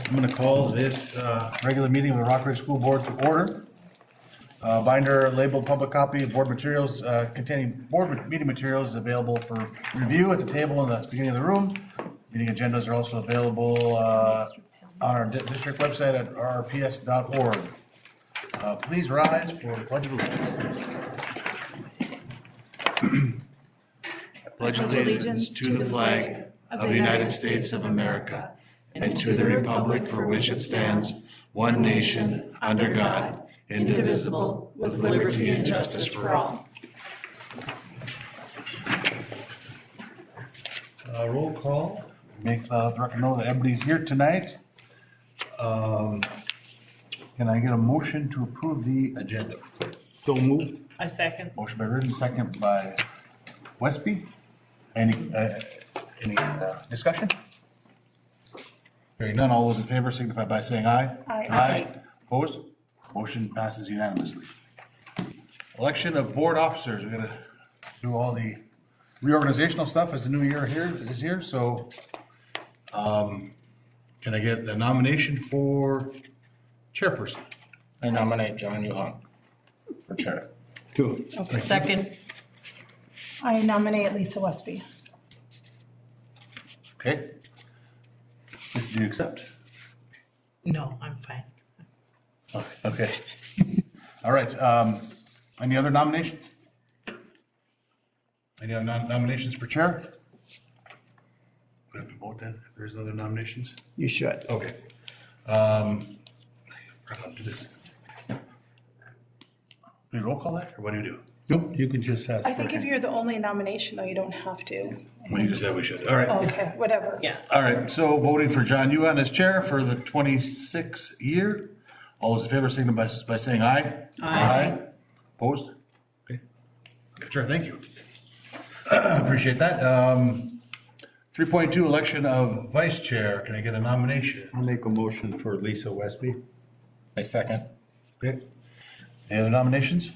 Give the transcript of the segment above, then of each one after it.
I'm going to call this regular meeting of the Rockridge School Board to order. Binder labeled public copy of board materials containing board meeting materials is available for review at the table in the beginning of the room. Meeting agendas are also available on our district website at rps.org. Please rise for the Pledge of Allegiance. I pledge allegiance to the flag of the United States of America and to the republic for which it stands, one nation, under God, indivisible, with liberty and justice for all. Roll call. Make the record know that everybody's here tonight. Can I get a motion to approve the agenda? So moved. I second. Motion by Reardon, second by Westby. Any discussion? Hearing none, all those in favor signify by saying aye. Aye. Opposed? Motion passes unanimously. Election of board officers. We're gonna do all the reorganizational stuff as the new year is here, so can I get the nomination for chairperson? I nominate John Yuhang for chair. Good. Second. I nominate Lisa Westby. Okay. Lisa, do you accept? No, I'm fine. Okay. All right, any other nominations? Any other nominations for chair? We have to vote then, if there's other nominations? You should. Okay. I'll do this. Do you roll call that, or what do you do? Nope, you can just ask. I think if you're the only nomination, though, you don't have to. Well, you just said we should, all right. Okay, whatever. Yeah. All right, so voting for John Yuan as chair for the 26th year. All those in favor signify by saying aye. Aye. Opposed? Okay. Sure, thank you. Appreciate that. 3.2, election of vice chair. Can I get a nomination? I'll make a motion for Lisa Westby. I second. Okay. Any other nominations?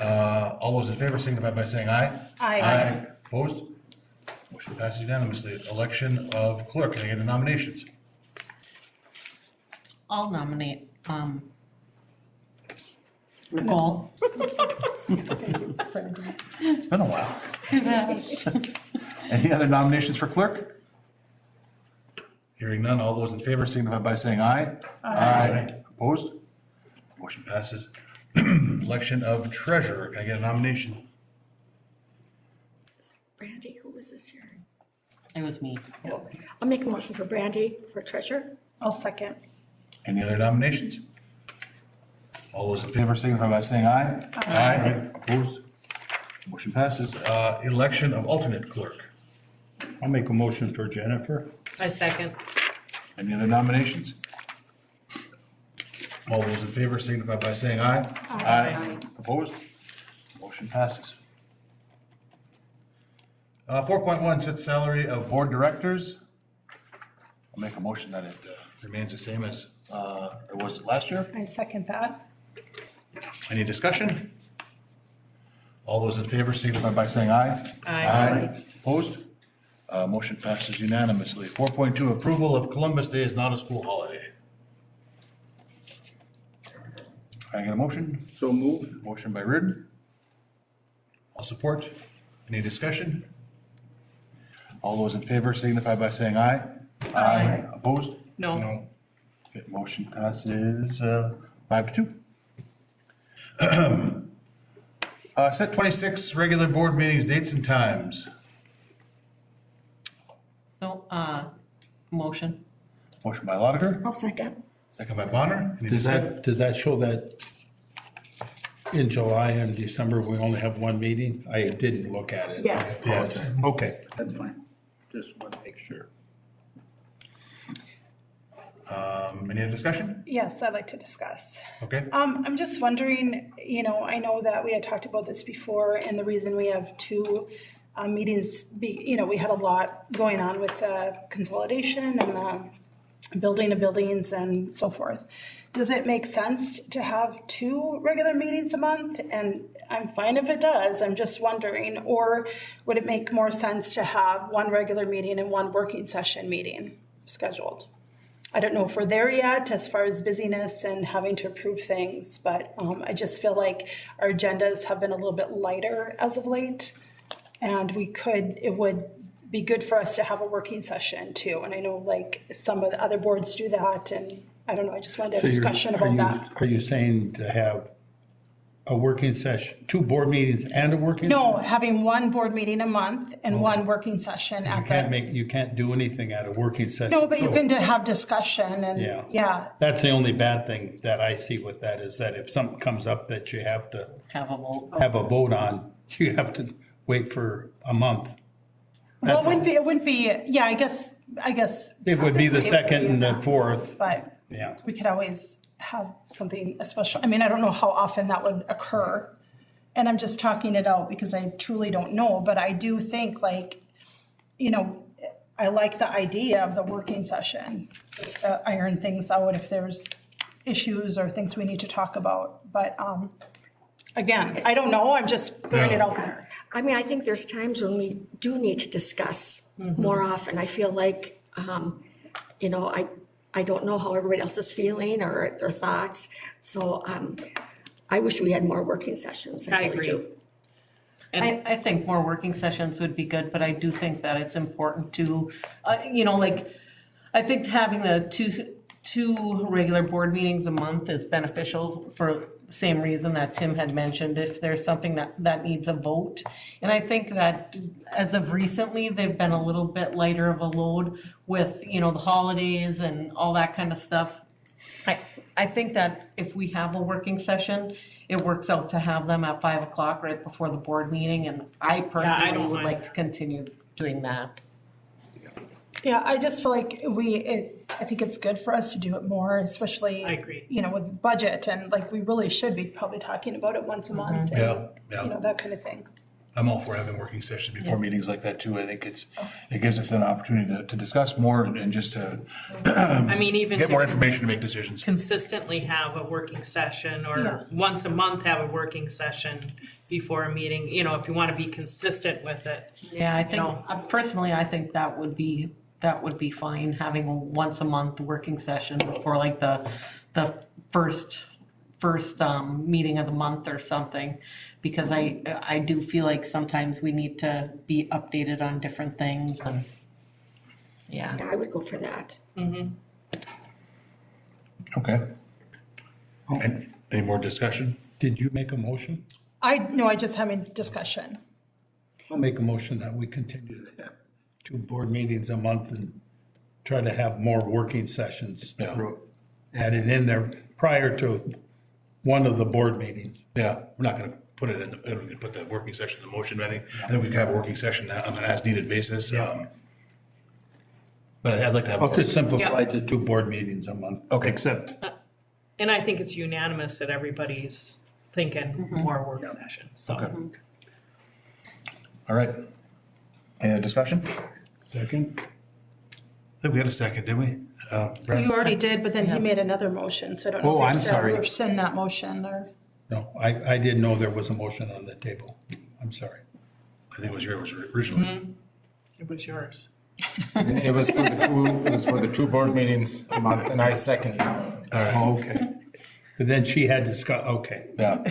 All those in favor signify by saying aye. Aye. Opposed? Motion passes unanimously. Election of clerk. Can I get the nominations? I'll nominate, Nicole. It's been a while. Any other nominations for clerk? Hearing none, all those in favor signify by saying aye. Aye. Opposed? Motion passes. Election of treasurer. Can I get a nomination? Brandy, who was this year? It was me. I'll make a motion for Brandy for treasurer. I'll second. Any other nominations? All those in favor signify by saying aye. Aye. Opposed? Motion passes. Election of alternate clerk. I'll make a motion for Jennifer. I second. Any other nominations? All those in favor signify by saying aye. Aye. Opposed? Motion passes. 4.1, set salary of board directors. I'll make a motion that it remains the same as it was last year. I second that. Any discussion? All those in favor signify by saying aye. Aye. Opposed? Motion passes unanimously. 4.2, approval of Columbus Day is not a school holiday. Can I get a motion? So moved. Motion by Reardon. I'll support. Any discussion? All those in favor signify by saying aye. Aye. Opposed? No. Okay, motion passes 5-2. Set 26 regular board meetings, dates and times. So, motion. Motion by Lotiger, I'll second. second by Bonner. Any Does discussion? that show that in July and December, we only have one meeting? I didn't look at it. Yes. Yes. Okay, that's fine. Just want to make sure. Any other discussion? Yes, I'd like to discuss. Okay. I'm just wondering, I know that we had talked about this before, and the reason we have two meetings, we had a lot going on with consolidation and the building of buildings and so forth. Does it make sense to have 2 regular meetings a month? And I'm fine if it does, I'm just wondering, or would it make more sense to have 1 regular meeting and 1 working session meeting scheduled? I don't know if we're there yet as far as busyness and having to approve things, but I just feel like our agendas have been a little bit lighter as of late. And it would be good for us to have a working session too. And I know like some of the other boards do that, and I don't know, I just wanted a So you're- discussion about that. Are you saying to have a working session, 2 board meetings and a working? No, having 1 board meeting a month and 1 working session You at can't the, you can't do anything at a working session. no, but you So can have discussion and, Yeah. yeah. That's the only bad thing that I see with that, is that if something comes up that you have to Have a vote. have a vote on, you have to wait for a month. Well, That's it wouldn't be, yeah, I guess. It would be the technically it would second be and the that, 4th, But yeah. we could always have something special. I mean, I don't know how often that would occur. And I'm just talking it out because I truly don't know, but I do think like, I like the idea of the working session. Just to iron things out if there's issues or things we need to talk about. But, again, I don't know, I'm just throwing it out there. I mean, I think there's times when we do need to discuss more often. I feel like, I don't know how everybody else is feeling or their thoughts. So I wish we had more working sessions. I really agree. do. I think more working sessions would be good, but I do think that it's important to, I think having the two regular board meetings a month is beneficial for the same reason that Tim had mentioned, if there's something that needs a vote. And I think that as of recently, they've been a little bit lighter of a load with, the holidays and all that kind of stuff. I think that if we have a working session, it works out to have them at 5 o'clock right before the board meeting, and I personally don't would mind. like to continue doing that. Yeah, I just feel like I think it's good for us to do it more, especially. I agree. With budget and like we really should be probably talking about it once a month. and, Yeah. That kind of thing. I'm all for having working sessions before meetings like that too. I think it gives us an opportunity to discuss more and just to I mean, even get to more information to make decisions. consistently have a working session Yeah. or once a month have a working session before a meeting, if you want to be consistent with it. Yeah, I think, know. personally, I think that would be fine, having a once a month working session before like the first meeting of the month or something. Because I do feel like sometimes we need to be updated on different things and, yeah. Yeah, I would go for that. Okay. And any more discussion? Did you make a motion? I just having discussion. I'll make a motion that we continue to have 2 board meetings a month and try to have more working sessions Yeah. added in there prior to one of the board meetings. Yeah, we're not gonna put it we're gonna put the working session in motion, I think we can have a working session on an as-needed basis. But I'd like to have. I'll just simplify Yeah. to 2 board meetings a month. Okay. Except, And I think it's unanimous that everybody's thinking more work sessions, so. Okay. All right. Any other discussion? second, I think we had a second, didn't we? Brad? You already did, but then he made another motion, so I don't know. Oh, if I'm you're sorry. rescind that motion or. no, I didn't know there was a motion on the table. I'm sorry. I think it was yours originally. It was yours. It was for the 2 board meetings a month, and I second. Oh, okay. But then she had okay. Yeah,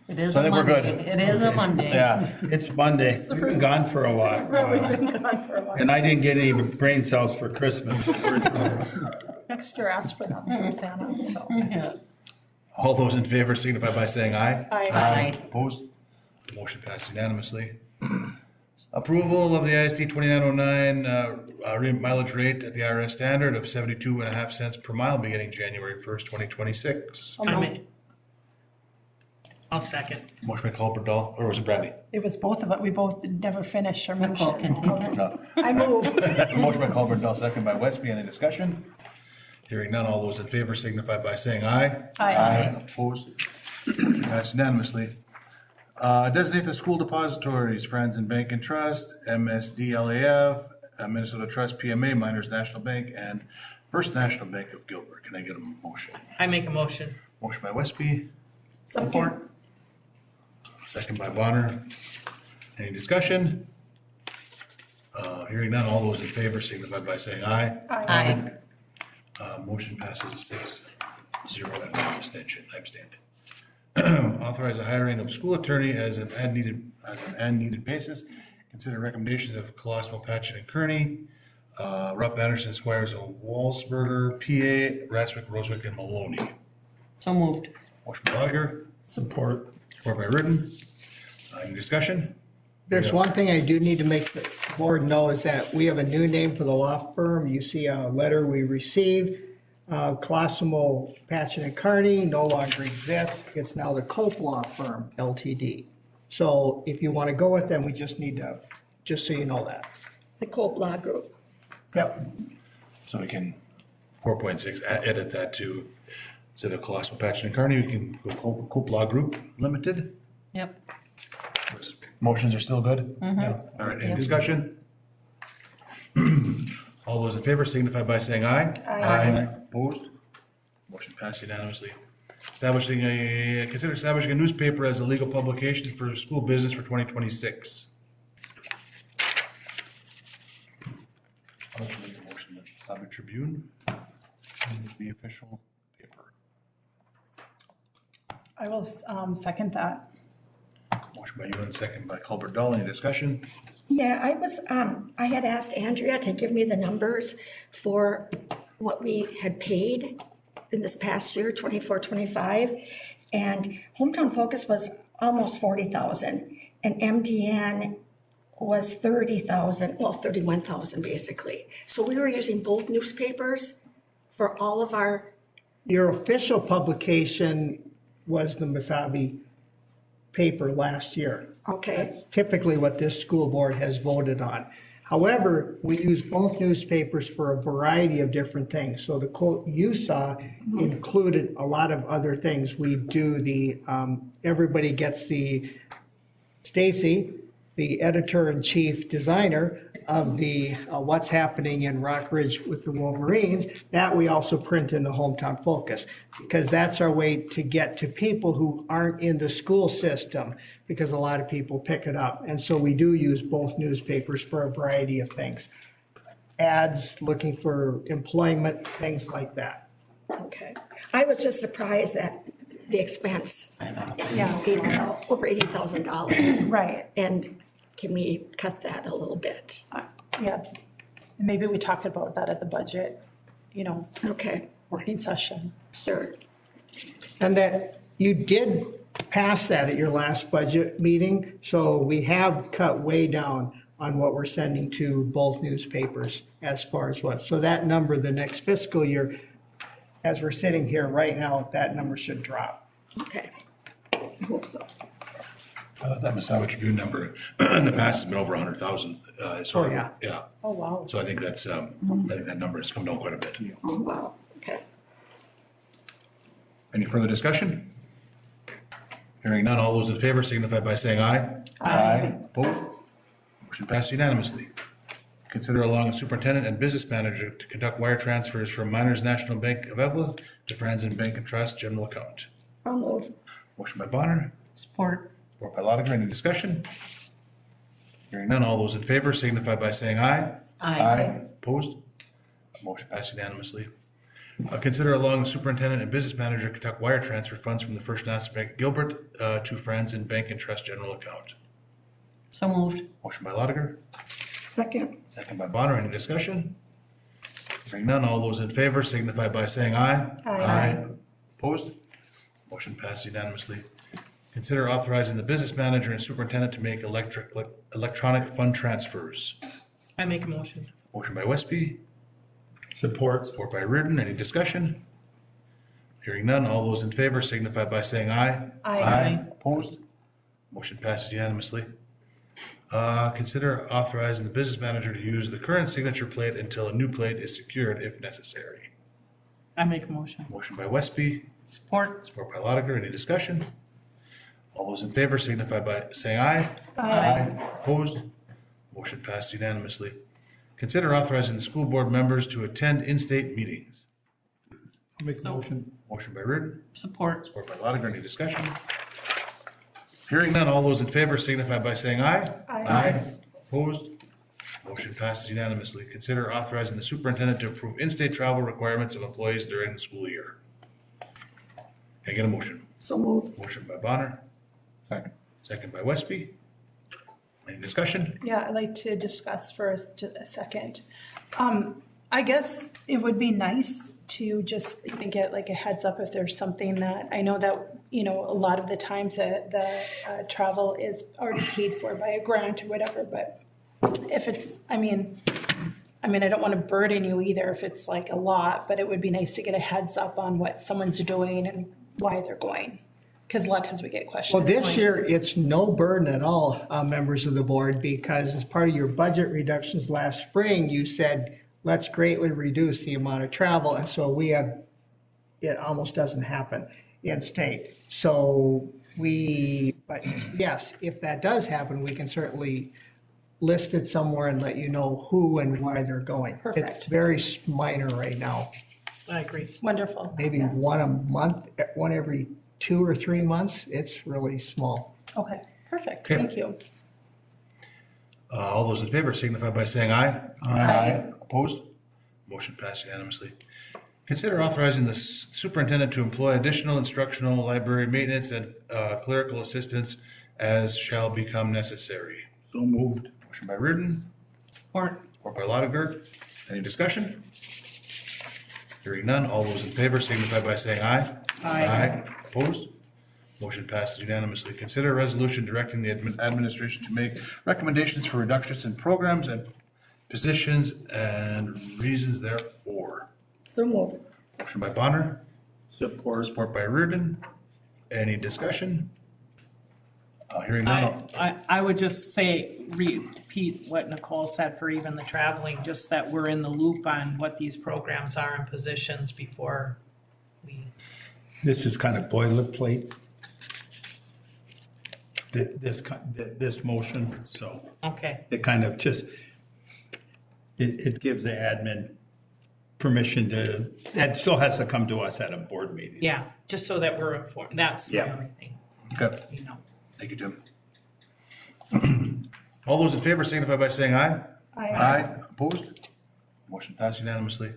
It is So I a think we're good. Monday. It is a Monday. yeah. It's Monday. We've been gone for a while. We've been gone for a while. And I didn't get any brain cells for Christmas. Next year, ask for them from Santa, so. Yeah. All those in favor signify by saying aye. Aye. Opposed? Motion passed unanimously. Approval of the ISD 2909 mileage rate at the IRS standard of 72.5 cents per mile beginning January 1st, 2026. I'll second. Motion by Culver Dahl, or was it Brandy? It was both of it. We both never finished our Nicole motion. can take it. No. I move. Motion by Culver Dahl, second by Westby. Any discussion? Hearing none, all those in favor signify by saying aye. Aye. Opposed? Motion passed unanimously. Designate the school depositories, Friends and Bank and Trust, MSDLAF, Minnesota Trust PMA, Miners National Bank, and First National Bank of Gilbert. Can I get a motion? I make a motion. Motion by Westby, Support. second by Bonner. Any discussion? Hearing none, all those in favor signify by saying aye. Aye. Motion passes 6-0 and 1 abstention. I abstained. Authorize the hiring of school attorney as an as-needed basis. Consider recommendations of Colosimo, Patchen, and Kearney, Rupp, Anderson, Squires, and Walsberger, PA, Ratswick, Rosewick, and Maloney. So moved. Motion by Gallagher, Support. support by Ridden. Any discussion? There's one thing I do need to make the board know is that we have a new name for the law firm. You see a letter we received. Colosimo, Patchen and Kearney no longer exists. It's now the Cope Law Firm LTD. So if you want to go with them, we just need to, just so you know that. The Cope Law Group. Yep. So we can, 4.6, edit that to, instead of Colosimo, Patchen, and Kearney, we can go Cope Law Group Limited. Yep. Motions are still good? All right, any discussion? All those in favor signify by saying aye. Aye. Opposed? Motion passed unanimously. Consider establishing a newspaper as a legal publication for school business for 2026. I'll make a motion that Slavia Tribune is the official paper. I will second that. Motion by you and second by Colbert Dahl. Any discussion? Yeah, I had asked Andrea to give me the numbers for what we had paid in this past year, 24, 25. And Hometown Focus was almost 40,000 and MDN was 30,000, well, 31,000 basically. So we were using both newspapers for all of our, Your official publication was the Mesabi paper last year. okay, That's typically what this school board has voted on. However, we use both newspapers for a variety of different things. So the quote you saw included a lot of other things. We do the, everybody gets the, Stacy, the editor-in-chief designer of the What's Happening in Rockridge with the Wolverines, that we also print in the Hometown Focus, because that's our way to get to people who aren't in the school system, because a lot of people pick it up. And so we do use both newspapers for a variety of things. Ads, looking for employment, things like that. okay. I was just surprised at the expense. Yeah. Over $80,000. Right, And can we cut that a little bit? yeah. And maybe we talk about that at the budget, Okay, working session. sure. And that you did pass that at your last budget meeting, so we have cut way down on what we're sending to both newspapers as far as what. So that number, the next fiscal year, as we're sitting here right now, that number should drop. Okay. I hope so. I thought that Mesabi Tribune number in the past has been over 100,000. Oh, yeah. Yeah. Oh, wow. So I think that's, I think that number has come down quite a bit. Oh, wow, okay. Any further discussion? Hearing none, all those in favor signify by saying aye. Aye. Opposed? Motion passed unanimously. Consider allowing superintendent and business manager to conduct wire transfers from Miners National Bank of Evelyn to Franzen Bank and Trust general account. I'll move. Motion by Bonner, Support. support by Lotiger. Any discussion? Hearing none, all those in favor signify by saying aye. Aye. Opposed? Motion passed unanimously. Consider allowing the superintendent and business manager to conduct wire transfer funds from the First National Bank Gilbert to Franzen Bank and Trust general account. So moved. Motion by Lotiger, Second. second by Bonner. Any discussion? Hearing none, all those in favor signify by saying aye. Aye. Opposed? Motion passed unanimously. Consider authorizing the business manager and superintendent to make electronic fund transfers. I make a motion. Motion by Westby, Support. support by Reardon. Any discussion? Hearing none, all those in favor signify by saying aye. Aye. Opposed? Motion passes unanimously. Consider authorizing the business manager to use the current signature plate until a new plate is secured if necessary. I make a motion. Motion by Westby, Support. support by Lotiger. Any discussion? All those in favor signify by saying aye. Aye. Opposed? Motion passed unanimously. Consider authorizing the school board members to attend in-state meetings. I'll make a motion. Motion by Reardon, Support. support by Lotiger. Any discussion? Hearing none, all those in favor signify by saying aye. Aye. Opposed? Motion passes unanimously. Consider authorizing the superintendent to approve in-state travel requirements of employees during the school year. Can I get a motion? So moved. Motion by Bonner, Second. second by Westby. Any discussion? Yeah, I'd like to discuss for a second. I guess it would be nice to just even get like a heads up if there's something that, I know that, you know, a lot of the times that the travel is already paid for by a grant or whatever, but if it's, I mean, I don't want to burden you either if it's like a lot, but it would be nice to get a heads up on what someone's doing and why they're going. Because a lot of times we get questions. Well, this year, it's no burden at all, members of the board, because as part of your budget reductions last spring, you said, let's greatly reduce the amount of travel, and so it almost doesn't happen in state. So but yes, if that does happen, we can certainly list it somewhere and let you know who and why they're going. It's Perfect. very minor right now, I agree. Wonderful. maybe one a month, one every 2 or 3 months, it's really small. Okay, perfect. Okay. Thank you. All those in favor signify by saying aye. Aye. Opposed? Motion passed unanimously. Consider authorizing the superintendent to employ additional instructional, library maintenance, and clerical assistance as shall become necessary. So moved. Motion by Reardon, Support. support by Lotiger. Any discussion? Hearing none, all those in favor signify by saying aye. Aye. Opposed? Motion passes unanimously. Consider a resolution directing the administration to make recommendations for reductions in programs and positions and reasons therefore. So moved. Motion by Bonner, Support. support by Reardon. Any discussion? Hearing none. I would just say, repeat what Nicole said for even the traveling, just that we're in the loop on what these programs are and positions before we. This is kind of boilerplate. This motion, so Okay, it kind of just, it gives the admin permission that still has to come to us at a board meeting. yeah, just so that we're informed, that's the Yeah. only thing, Okay, you know. thank you, Tim. All those in favor signify by saying aye. Aye. Opposed? Motion passed unanimously.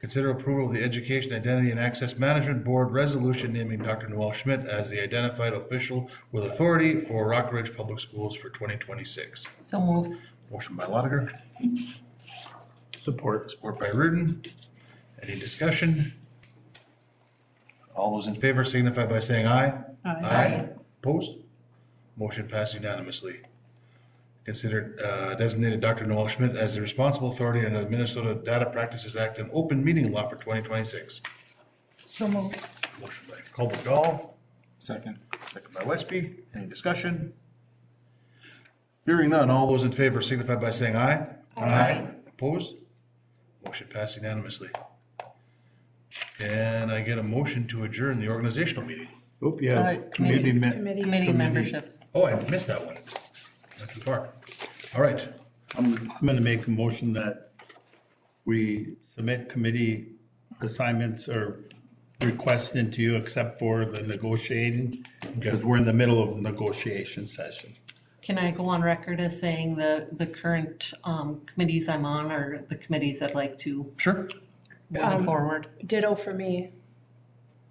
Consider approval of the Education, Identity, and Access Management Board resolution naming Dr. Noel Schmidt as the identified official with authority for Rockridge Public Schools for 2026. So moved. Motion by Lotiger, Support. support by Reardon. Any discussion? All those in favor signify by saying aye. Aye. Opposed? Motion passed unanimously. Consider designated Dr. Noel Schmidt as the responsible authority under the Minnesota Data Practices Act and Open Meeting Law for 2026. So moved. Motion by Colbert Dahl, Second. second by Westby. Any discussion? Hearing none, all those in favor signify by saying aye. Aye. Opposed? Motion passed unanimously. Can I get a motion to adjourn the organizational meeting? Oop, yeah. Committee. Committee. Committee memberships. Oh, I missed that one. Not too far. All right. I'm gonna make a motion that we submit committee assignments or requests into you except for the negotiating, because we're in the middle of a negotiation session. Can I go on record as saying the current committees I'm on are the committees I'd like to Sure. move forward? Ditto for me.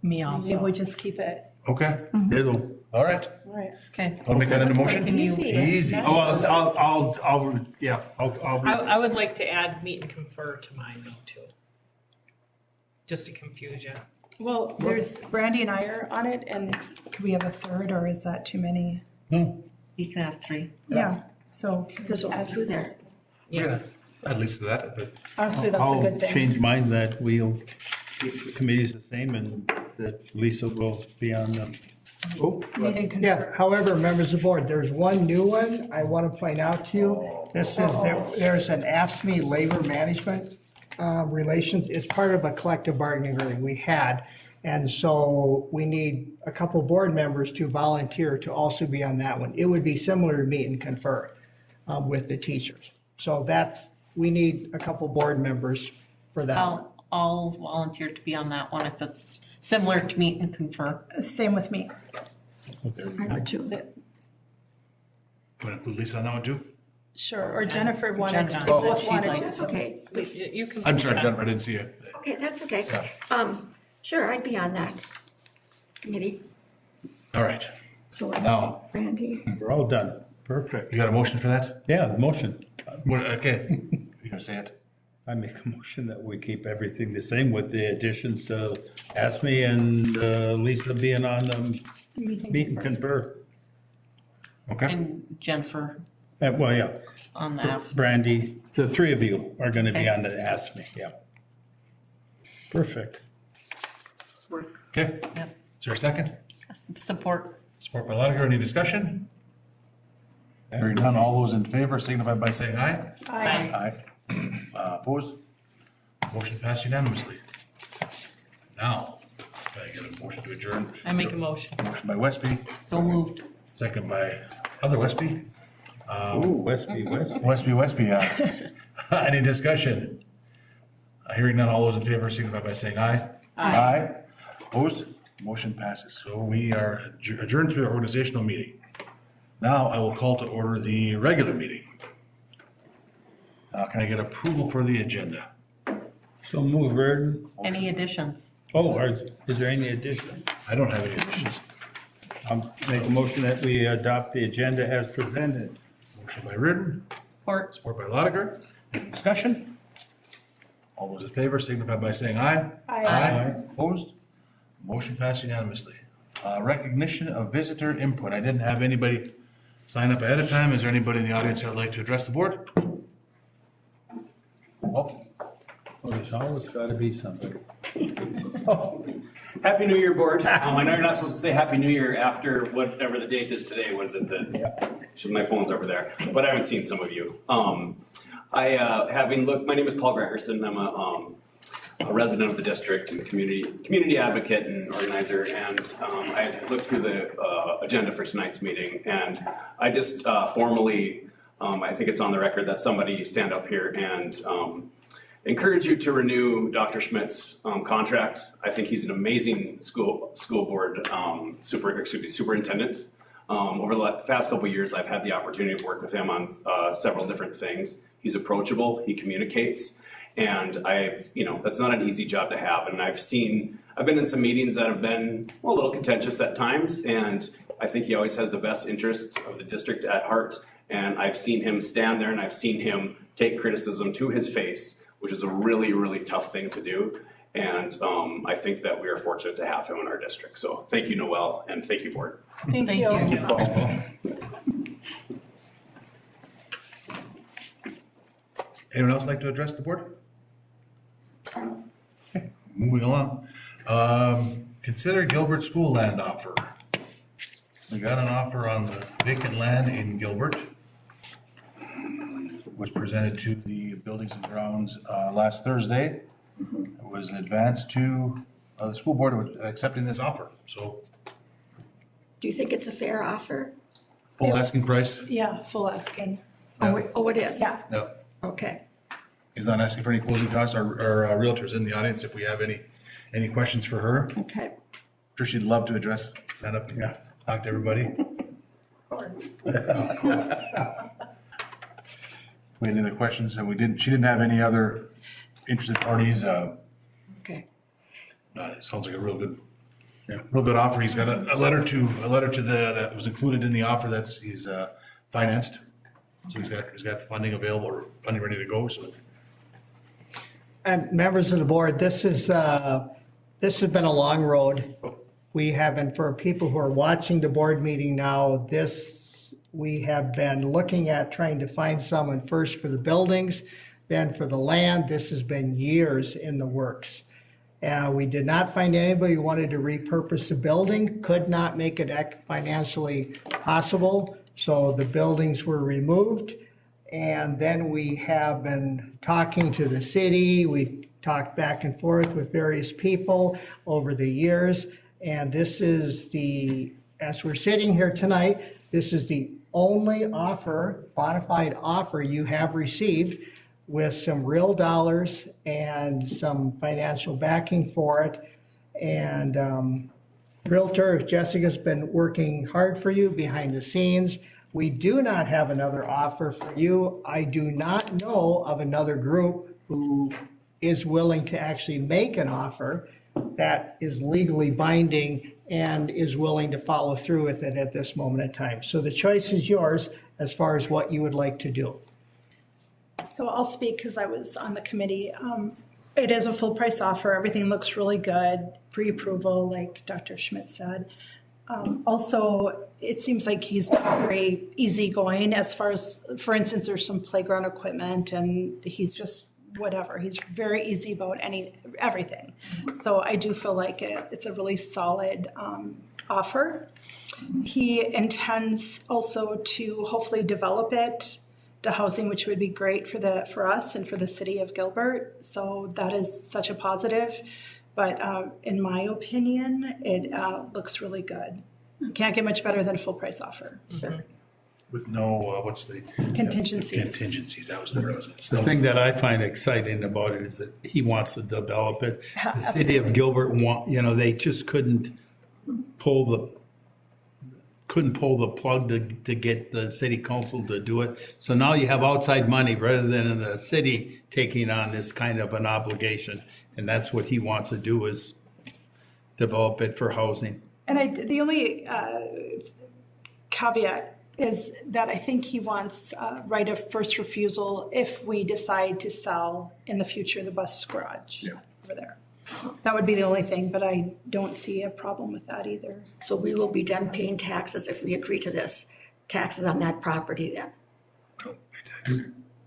Me Maybe also. we just keep it. Okay. It'll, All right. All right. Okay. Want to make that into motion? Can you- Easy. I'll, I would like to add meet and confer to mine though too. Just to confuse you. Well, there's, Brandy and I are on it, and could we have a third, or is that too many? no, You can have 3. Yeah, so. There's only two there. Yeah, At least that, but Actually, that's a I'll good thing. change mine that we'll keep the committees the same and that Lisa will be on them. Meet and confer. Yeah, however, members of the board, there's one new one I want to point out to you. This is, there's an AFSCME labor management relations, it's part of a collective bargaining agreement we had. And so we need a couple board members to volunteer to also be on that one. It would be similar to meet and confer with the teachers. So that's we need a couple board members for that. I'll volunteer to be on that one if it's similar to meet and confer. Same with me. I would too. Want to include Lisa on that one too? Sure, or Jennifer wanted to, Jennifer, they both if she'd wanted like. to. That's okay. You can. I'm sorry, Jennifer, I didn't see it. Okay, that's okay. Sure, I'd be on that committee. All right, So now, Randy, We're all done. Perfect. you got a motion for that? Yeah, the motion. Okay, you gonna say it? I make a motion that we keep everything the same with the additions to ASME and Lisa being on the meet and confer. Okay, And Jennifer Well, yeah, on that. Brandy, the three of you are gonna be Okay. on the ASME, yeah. Perfect. okay. Yep. Is there a second? Support. Support by Lotiger, any discussion? Hearing none, all those in favor signify by saying aye. Aye. Aye. Opposed? Motion passed unanimously. Now, can I get a motion to adjourn? I make a motion. Motion by Westby, So moved. second by other Westby. Ooh, Westby. Westby, any discussion? Hearing none, all those in favor signify by saying aye. Aye. Opposed? Motion passes. So we are adjourned to our organizational meeting. Now I will call to order the regular meeting. Can I get approval for the agenda? So move, Reardon. Any additions? Is there any addition? I don't have any additions. Make a motion that we adopt the agenda as presented. Motion by Reardon, Support. support by Lotiger. Any discussion? All those in favor signify by saying aye. Aye. Opposed? Motion passed unanimously. Recognition of visitor input. I didn't have anybody sign up ahead of time. Is there anybody in the audience that would like to address the board? Oh, Oh, there's always gotta be somebody. Happy New Year, board. I know you're not supposed to say Happy New Year after whatever the date is today. What is it? My phone's over there, but I haven't seen some of you. Having looked, my name is Paul Gregerson. I'm a resident of the district and community advocate and organizer. And I looked through the agenda for tonight's meeting, and I just formally, I think it's on the record that somebody stand up here and encourage you to renew Dr. Schmidt's contract. I think he's an amazing school board superintendent. Over the past couple of years, I've had the opportunity to work with him on several different things. He's approachable, he communicates, and that's not an easy job to have. And I've been in some meetings that have been a little contentious at times, and I think he always has the best interest of the district at heart. And I've seen him stand there and I've seen him take criticism to his face, which is a really, really tough thing to do. And I think that we are fortunate to have him in our district. So thank you, Noel, and thank you, board. Thank you. anyone else like to address the board? Okay, moving along. Consider Gilbert School land offer. We got an offer on the vacant land in Gilbert. Was presented to the Buildings and Grounds last Thursday. It was advanced to the school board accepting this offer, so do you think it's a fair offer? full asking price. Yeah, full asking. Oh, it is? Yeah. No, Okay. he's not asking for any closing costs. Our realtors in the audience, if we have any questions for her, Okay. sure she'd love to address, stand up and talk to everybody. We had any other questions, and she didn't have any other interested parties. Okay. It sounds like a real good offer. He's got a letter to that was included in the offer he's financed. So he's got funding available, or funding ready to go, so. And members of the board, this has been a long road. We haven't, for people who are watching the board meeting now, we have been looking at trying to find someone first for the buildings, then for the land. This has been years in the works. We did not find anybody who wanted to repurpose the building, could not make it financially possible, so the buildings were removed. And then we have been talking to the city, we talked back and forth with various people over the years. And this is as we're sitting here tonight, this is the only offer, bona fide offer you have received with some real dollars and some financial backing for it. And Realtor Jessica's been working hard for you behind the scenes. We do not have another offer for you. I do not know of another group who is willing to actually make an offer that is legally binding and is willing to follow through with it at this moment in time. So the choice is yours as far as what you would like to do. So I'll speak because I was on the committee. It is a full price offer. Everything looks really good, pre-approval, like Dr. Schmidt said. Also, it seems like he's very easygoing as far as, for instance, there's some playground equipment and he's just whatever. He's very easy about everything. So I do feel like it's a really solid offer. He intends also to hopefully develop it to housing, which would be great for us and for the city of Gilbert. So that is such a positive. But in my opinion, it looks really good. Can't get much better than a full price offer. Sure. With no, what's the? Contingencies. Contingencies, that was the reason. The thing that I find exciting about it is that he wants to develop it. The city of Gilbert they just couldn't pull the plug to get the city council to do it. So now you have outside money rather than the city taking on this kind of an obligation. And that's what he wants to do, is develop it for housing. And the only caveat is that I think he wants right of first refusal if we decide to sell in the future the bus garage over there. That would be the only thing, but I don't see a problem with that either. So we will be done paying taxes if we agree to this, taxes on that property then.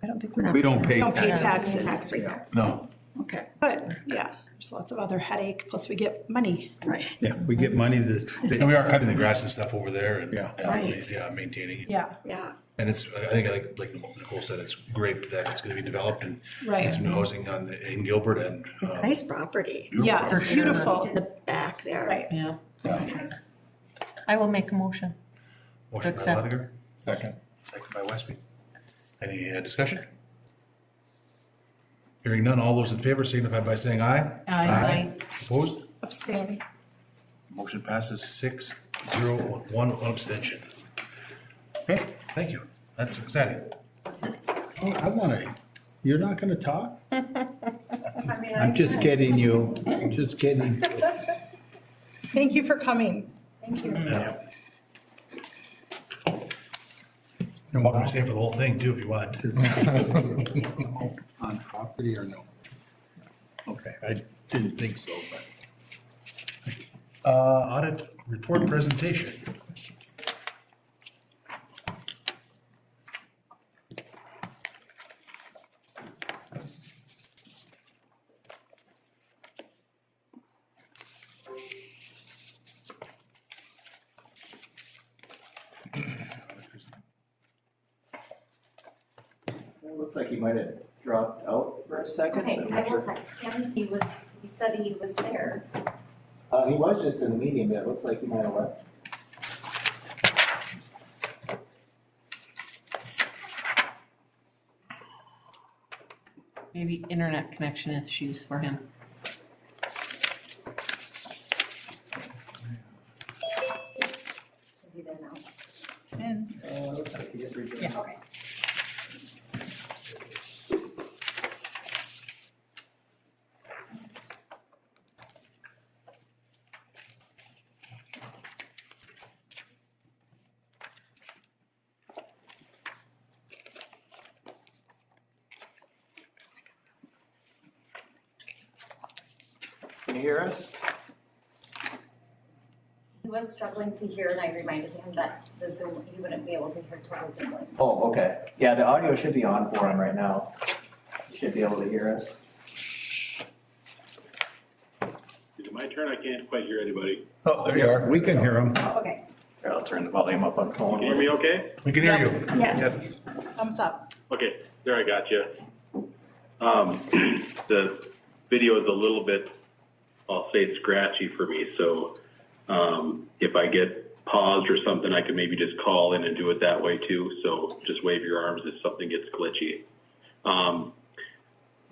I don't think We don't pay don't pay taxes. taxes. Tax rate there. No. Okay, But yeah, there's lots of other headache, plus we get money. right. Yeah, we get money And we are cutting the grass and stuff over there and, Right. maintaining it. Yeah, Yeah, And it's, I think like Nicole said, it's great that it's gonna be developed and Right. get some new housing in Gilbert and. it's nice property yeah, property. it's beautiful. in the back there. Right. Yeah. I will make a motion. Motion by Accept. Lediger, Second. second by Westby. Any discussion? Hearing none, all those in favor signify by saying aye. Aye. Opposed? Abstain. Motion passes 6-0 with one abstention. Okay, thank you. That's exciting. You're not gonna talk? I'm just kidding you, I'm just kidding. Thank you for coming. You're welcome to stay for the whole thing too if you want. On property or no? Okay, I didn't think so, but. Audit report presentation. It looks like he might have dropped out for a second. Okay, I'm I not will sure. text him, he said he was there. He was just in the meeting, but it looks like he might have left. Maybe internet connection issues for him. Is he there now? Looks like he just rejoined. Okay. Can you hear us? He was struggling to hear and I reminded him that the Zoom, he wouldn't be able to hear till the Zoom link. Oh, okay. Yeah, the audio should be on for him right now. He should be able to hear us. Is it my turn? I can't quite hear anybody. Oh, there you are. We can hear him. Okay. Here, I'll turn the volume up on phone. Can you hear me okay? We can hear you. Yes. Thumbs up. Okay, there, I got you. The video is a little bit, I'll say scratchy for me, so if I get paused or something, I can maybe just call in and do it that way too. So just wave your arms if something gets glitchy.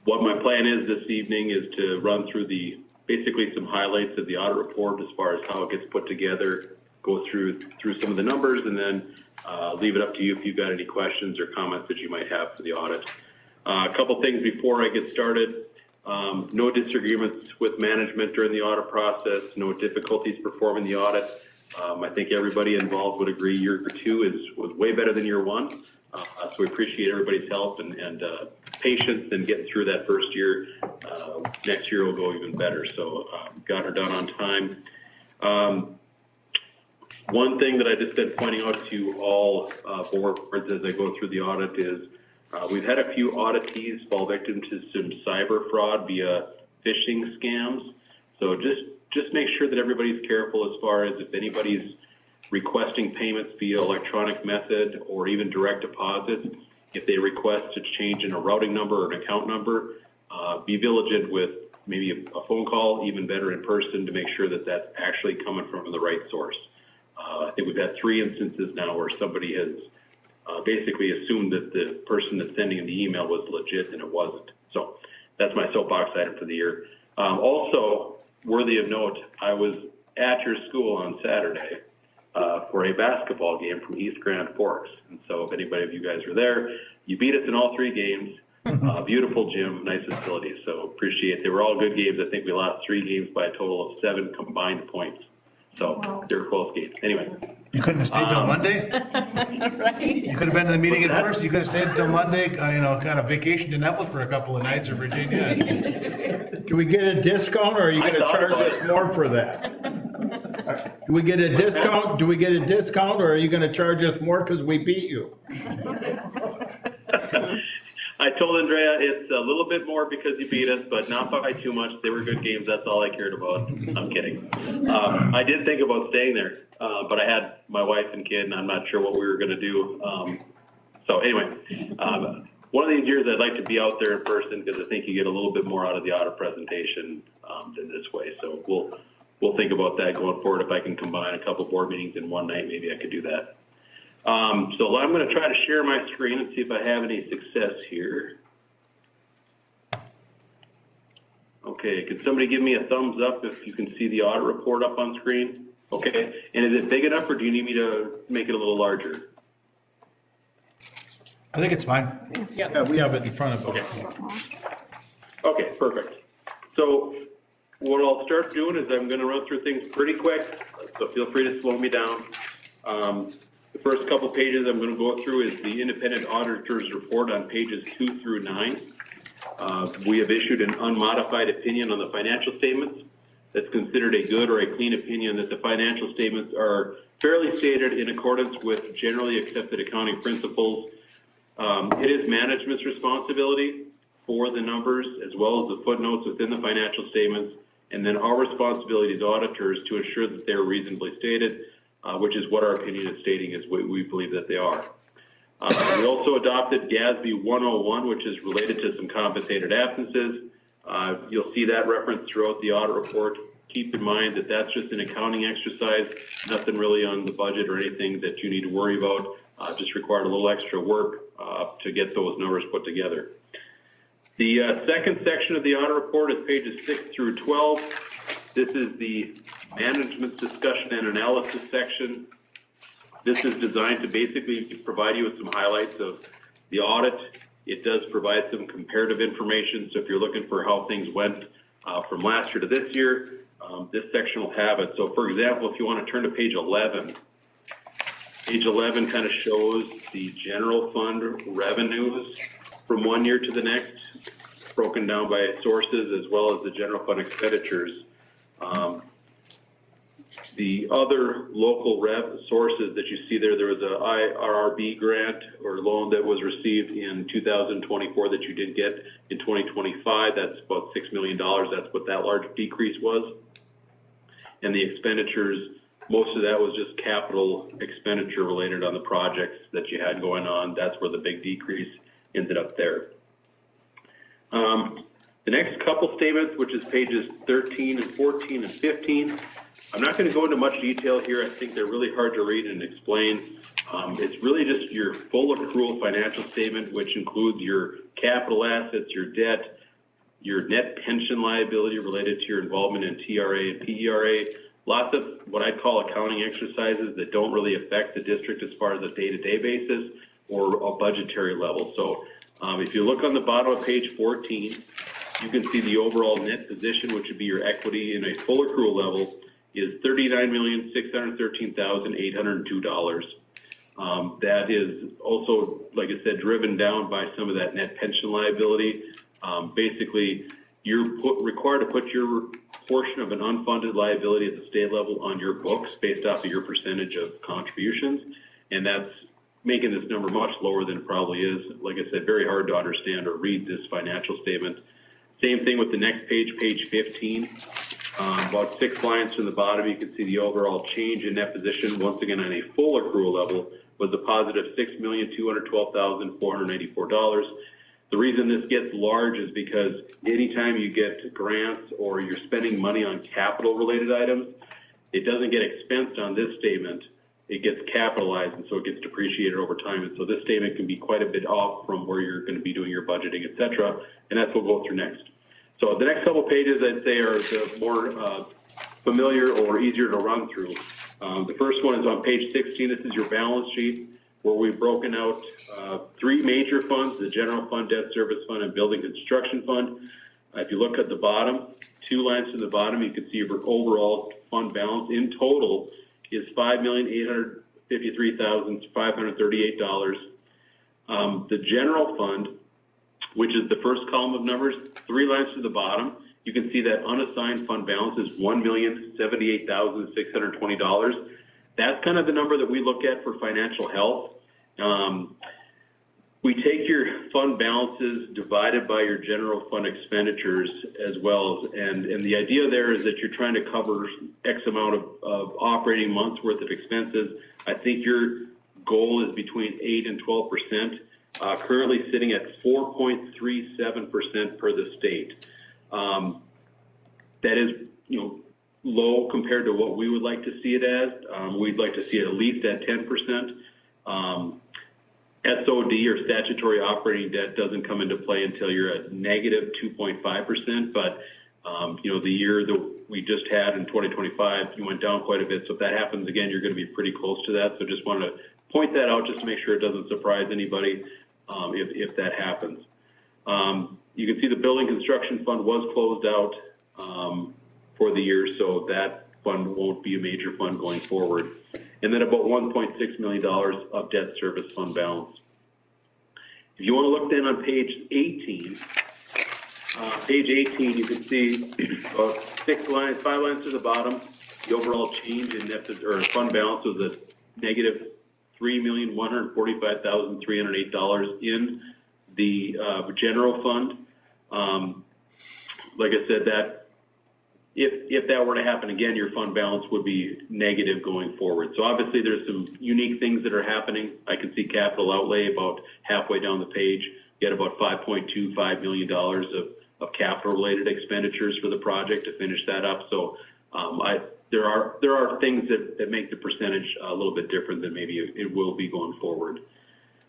What my plan is this evening is to run through basically some highlights of the audit report as far as how it gets put together, go through some of the numbers, and then leave it up to you if you've got any questions or comments that you might have for the audit. A couple things before I get started. No disagreements with management during the audit process, no difficulties performing the audit. I think everybody involved would agree year 2 was way better than year 1. So we appreciate everybody's help and patience in getting through that first year. Next year will go even better. So got her done on time. One thing that I just been pointing out to all boards as I go through the audit is we've had a few auditees fall victim to some cyber fraud via phishing scams. So just make sure that everybody's careful as far as if anybody's requesting payments via electronic method or even direct deposit. If they request a change in a routing number or an account number, be vigilant with maybe a phone call, even better in person, to make sure that that's actually coming from the right source. I think we've had 3 instances now where somebody has basically assumed that the person that's sending the email was legit and it wasn't. So that's my soapbox item for the year. Also, worthy of note, I was at your school on Saturday for a basketball game from East Grand Forks. And so if anybody of you guys were there, you beat us in all 3 games. Beautiful gym, nice facilities. So appreciate it. They were all good games. I think we lost 3 games by a total of 7 combined points. So they were close games. Anyway. You couldn't have stayed till Monday? Right? You could have been to the meeting in person, you could have stayed until Monday, kind of vacationed in Evelyn for a couple of nights in Virginia. Do we get a discount or are you gonna charge us more for that? Do we get a discount? Do we get a discount or are you gonna charge us more because we beat you? I told Andrea it's a little bit more because you beat us, but not by too much. They were good games. That's all I cared about. I'm kidding. I did think about staying there, but I had my wife and kid, and I'm not sure what we were going to do. So anyway, one of these years I'd like to be out there in person because I think you get a little bit more out of the audit presentation than this way. So we'll think about that going forward. If I can combine a couple board meetings in one night, maybe I could do that. So I'm going to try to share my screen and see if I have any success here. Okay, can somebody give me a thumbs up if you can see the audit report up on screen? Okay, and is it big enough or do you need me to make it a little larger? I think it's fine. Yeah, we have it in front of us. Okay, perfect. So what I'll start doing is I'm going to run through things pretty quick, so feel free to slow me down. The first couple pages I'm going to go through is the independent auditor's report on pages 2 through 9. We have issued an unmodified opinion on the financial statements that's considered a good or a clean opinion that the financial statements are fairly stated in accordance with generally accepted accounting principles. It is management's responsibility for the numbers as well as the footnotes within the financial statements, and then our responsibility as auditors to ensure that they're reasonably stated, which is what our opinion is stating is what we believe that they are. We also adopted GASB 101, which is related to some compensated absences. You'll see that reference throughout the audit report. Keep in mind that that's just an accounting exercise, nothing really on the budget or anything that you need to worry about. Just required a little extra work to get those numbers put together. The second section of the audit report is pages 6 through 12. This is the management's discussion and analysis section. This is designed to basically provide you with some highlights of the audit. It does provide some comparative information. So if you're looking for how things went from last year to this year, this section will have it. So for example, if you want to turn to page 11, page 11 kind of shows the general fund revenues from one year to the next, broken down by sources as well as the general fund expenditures. The other local sources that you see there was a IRRB grant or loan that was received in 2024 that you did get in 2025. That's about $6 million. That's what that large decrease was. And the expenditures, most of that was just capital expenditure related on the projects that you had going on. That's where the big decrease ended up there. The next couple statements, which is pages 13 and 14 and 15, I'm not going to go into much detail here. I think they're really hard to read and explain. It's really just your full accrual financial statement, which includes your capital assets, your debt, your net pension liability related to your involvement in TRA and PERA, lots of what I'd call accounting exercises that don't really affect the district as far as a day-to-day basis or a budgetary level. So if you look on the bottom of page 14, you can see the overall net position, which would be your equity in a full accrual level, is $39,613,802. That is also, like I said, driven down by some of that net pension liability. Basically, you're required to put your portion of an unfunded liability at the state level on your books based off of your percentage of contributions, and that's making this number much lower than it probably is. Like I said, very hard to understand or read this financial statement. Same thing with the next page, page 15. About 6 lines from the bottom, you can see the overall change in net position, once again on a full accrual level, was a positive $6,212,494. The reason this gets large is because anytime you get grants or you're spending money on capital-related items, it doesn't get expensed on this statement. It gets capitalized, and so it gets depreciated over time. And so this statement can be quite a bit off from where you're going to be doing your budgeting, et cetera, and that's what we'll go through next. So the next couple pages, I'd say, are the more familiar or easier to run through. The first one is on page 16. This is your balance sheet, where we've broken out 3 major funds: the general fund, debt service fund, and building construction fund. If you look at the bottom, 2 lines to the bottom, you can see your overall fund balance in total is $5,853,538. The general fund, which is the first column of numbers, 3 lines to the bottom, you can see that unassigned fund balance is $1,078,620. That's kind of the number that we look at for financial health. We take your fund balances divided by your general fund expenditures as well, and the idea there is that you're trying to cover X amount of operating months worth of expenses. I think your goal is between 8 and 12%, currently sitting at 4.37% per the state. That is, low compared to what we would like to see it as. We'd like to see it at least at 10%. SOD, or statutory operating debt, doesn't come into play until you're at negative 2.5%. But, the year that we just had in 2025, you went down quite a bit. So if that happens again, you're going to be pretty close to that. So just want to point that out just to make sure it doesn't surprise anybody if that happens. You can see the building construction fund was closed out for the year, so that fund won't be a major fund going forward. And then about $1.6 million of debt service fund balance. If you want to look then on page 18, you can see about 5 lines to the bottom. The overall change in net or fund balance was a negative $3,145,308 in the general fund. Like I said, that if that were to happen again, your fund balance would be negative going forward. So obviously there's some unique things that are happening. I can see capital outlay about halfway down the page. You get about $5.25 million of capital related expenditures for the project to finish that up. So there are things that make the percentage a little bit different than maybe it will be going forward.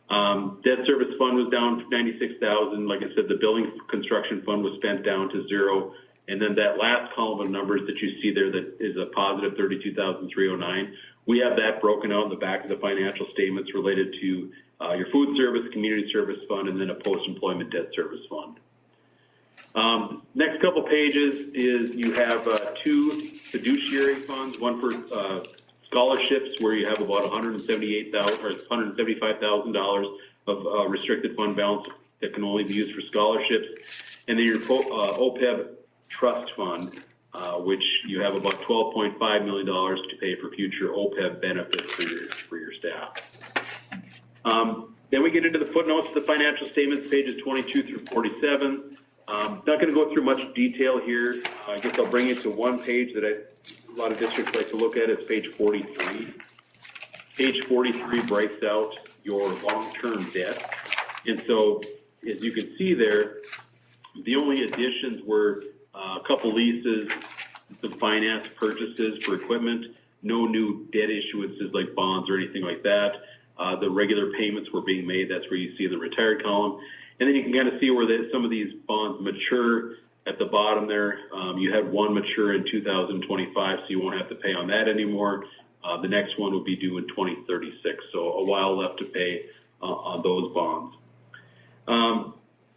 Debt service fund was down $96,000. Like I said, the building construction fund was spent down to 0. And then that last column of numbers that you see there that is a positive $32,309. We have that broken out in the back of the financial statements related to your food service, community service fund, and then a post-employment debt service fund. Next couple pages is you have 2 fiduciary funds, one for scholarships where you have about $175,000 of restricted fund balance that can only be used for scholarships, and then your OPEB trust fund, which you have about $12.5 million to pay for future OPEB benefits for your staff. Then we get into the footnotes of the financial statements, pages 22 through 47. Not going to go through much detail here. I guess I'll bring you to one page that a lot of districts like to look at. It's page 43. Page 43 breaks out your long-term debt. And so, as you can see there, the only additions were a couple leases, some finance purchases for equipment, no new debt issuances like bonds or anything like that. The regular payments were being made. That's where you see the retired column. And then you can kind of see where some of these bonds mature at the bottom there. You had one mature in 2025, so you won't have to pay on that anymore. The next one will be due in 2036, so a while left to pay on those bonds.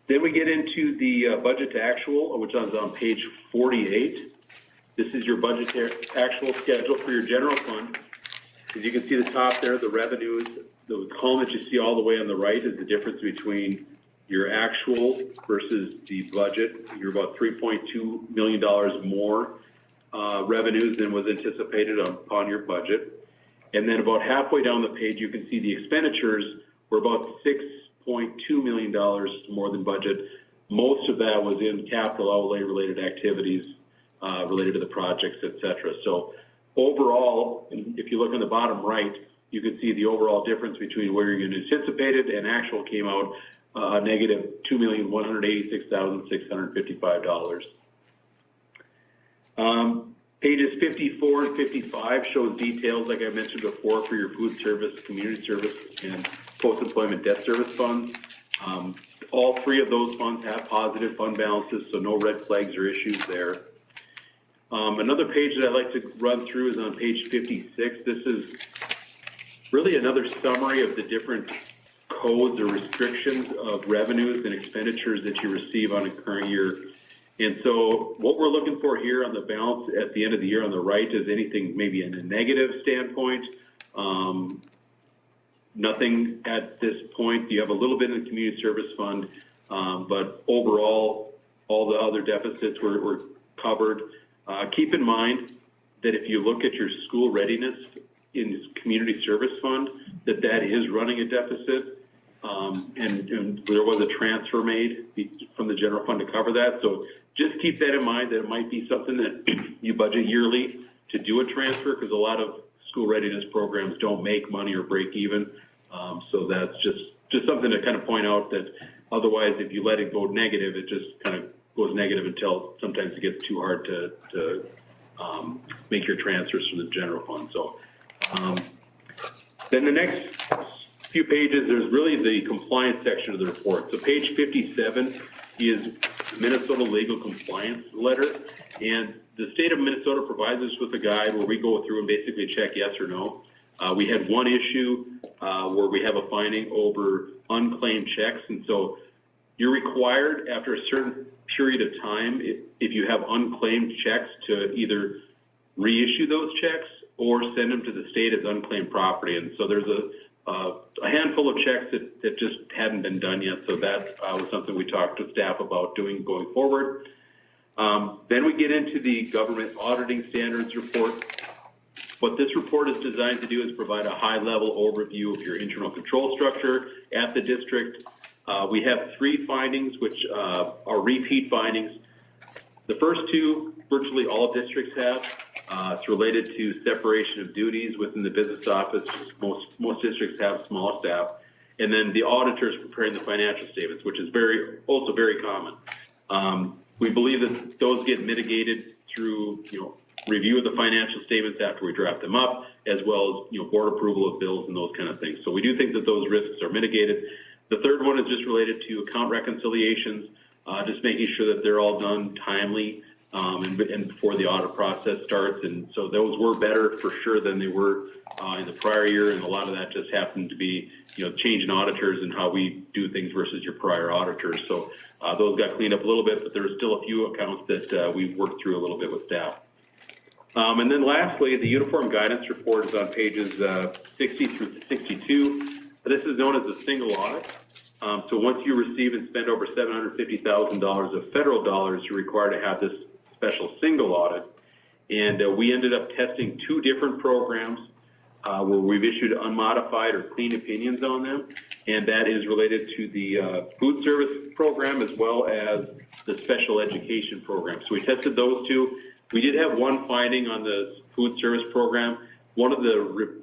Then we get into the budget to actual, which is on page 48. This is your budget to actual schedule for your general fund. As you can see the top there, the revenues, the column that you see all the way on the right is the difference between your actual versus the budget. You're about $3.2 million more revenues than was anticipated upon your budget. And then about halfway down the page, you can see the expenditures were about $6.2 million more than budget. Most of that was in capital outlay related activities related to the projects, et cetera. So overall, if you look on the bottom right, you can see the overall difference between where you're anticipated and actual came out negative $2,186,655. Pages 54 and 55 shows details, like I mentioned before, for your food service, community service, and post-employment debt service funds. All three of those funds have positive fund balances, so no red flags or issues there. Another page that I'd like to run through is on page 56. This is really another summary of the different codes or restrictions of revenues and expenditures that you receive on a current year. And so what we're looking for here on the balance at the end of the year on the right is anything maybe in a negative standpoint. Nothing at this point. You have a little bit in the community service fund, but overall, all the other deficits were covered. Keep in mind that if you look at your school readiness in this community service fund, that is running a deficit. And there was a transfer made from the general fund to cover that. So just keep that in mind, that it might be something that you budget yearly to do a transfer, because a lot of school readiness programs don't make money or break even. So that's just something to kind of point out, that otherwise, if you let it go negative, it just kind of goes negative until sometimes it gets too hard to make your transfers from the general fund. So then the next few pages, there's really the compliance section of the report. So page 57 is Minnesota Legal Compliance Letter, and the state of Minnesota provides us with a guide where we go through and basically check yes or no. We had one issue where we have a finding over unclaimed checks, and so you're required after a certain period of time, if you have unclaimed checks, to either reissue those checks or send them to the state as unclaimed property. And so there's a handful of checks that just hadn't been done yet. So that was something we talked to staff about doing going forward. Then we get into the government auditing standards report. What this report is designed to do is provide a high-level overview of your internal control structure at the district. We have three findings, which are repeat findings. The first two, virtually all districts have. It's related to separation of duties within the business office. Most districts have small staff. And then the auditors preparing the financial statements, which is also very common. We believe that those get mitigated through review of the financial statements after we draft them up, as well as board approval of bills and those kind of things. So we do think that those risks are mitigated. The third one is just related to account reconciliations, just making sure that they're all done timely and before the audit process starts. And so those were better for sure than they were in the prior year, and a lot of that just happened to be change in auditors and how we do things versus your prior auditors. So those got cleaned up a little bit, but there were still a few accounts that we've worked through a little bit with staff. And then lastly, the uniform guidance report is on pages 60 through 62. This is known as a single audit. So once you receive and spend over $750,000 of federal dollars, you're required to have this special single audit. And we ended up testing two different programs where we've issued unmodified or clean opinions on them. And that is related to the food service program as well as the special education program. So we tested those two. We did have one finding on the food service program. One of the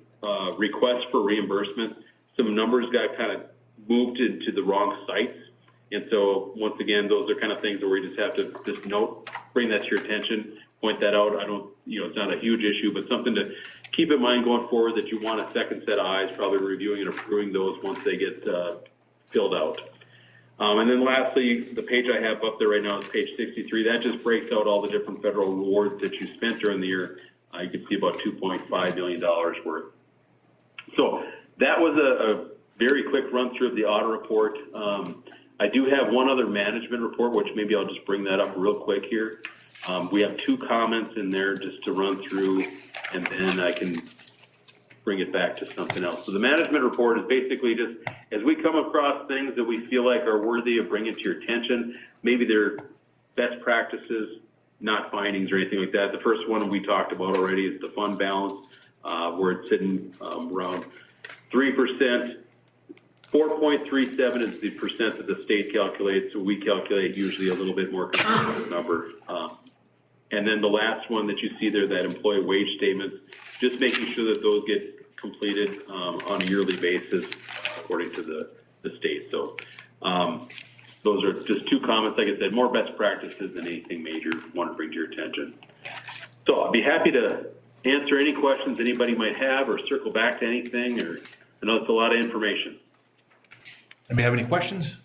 requests for reimbursement, some numbers got kind of moved into the wrong sites. And so once again, those are kind of things where we just have to just bring that to your attention, point that out. It's not a huge issue, but something to keep in mind going forward, that you want a second set of eyes, probably reviewing and approving those once they get filled out. And then lastly, the page I have up there right now is page 63. That just breaks out all the different federal rewards that you spent during the year. You can see about $2.5 million worth. So that was a very quick run through of the audit report. I do have one other management report, which maybe I'll just bring that up real quick here. We have 2 comments in there just to run through, and then I can bring it back to something else. So the management report is basically just as we come across things that we feel like are worthy of bringing to your attention, maybe they're best practices, not findings or anything like that. The first one we talked about already is the fund balance, where it's sitting around 3%. 4.37 is the percent that the state calculates, so we calculate usually a little bit more conservative number. And then the last one that you see there, that employee wage statement, just making sure that those get completed on a yearly basis according to the state. So those are just 2 comments. Like I said, more best practices than anything major I want to bring to your attention. So I'll be happy to answer any questions anybody might have or circle back to anything. Or I know it's a lot of information. Anybody have any questions?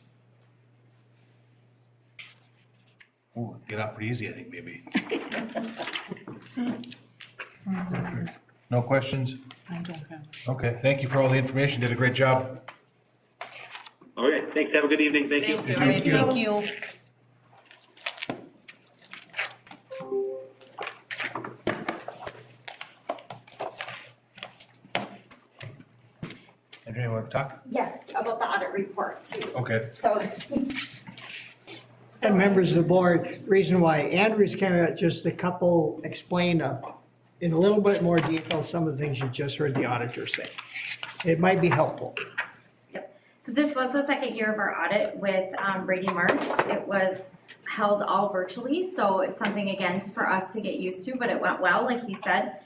Oh, get out pretty easy, I think, maybe. No questions? I don't have. Okay, thank you for all the information. Did a great job. Okay, thanks. Have a good evening. Thank you. Thank you. Andrea, you want to talk? Yes, about the audit report too. Okay. So. And members of the board, reason why Andrew's kind of just a couple explain in a little bit more detail some of the things you just heard the auditor say. It might be helpful. Yep. So this was the second year of our audit with Brady Marks. It was held all virtually, so it's something again for us to get used to, but it went well, like he said.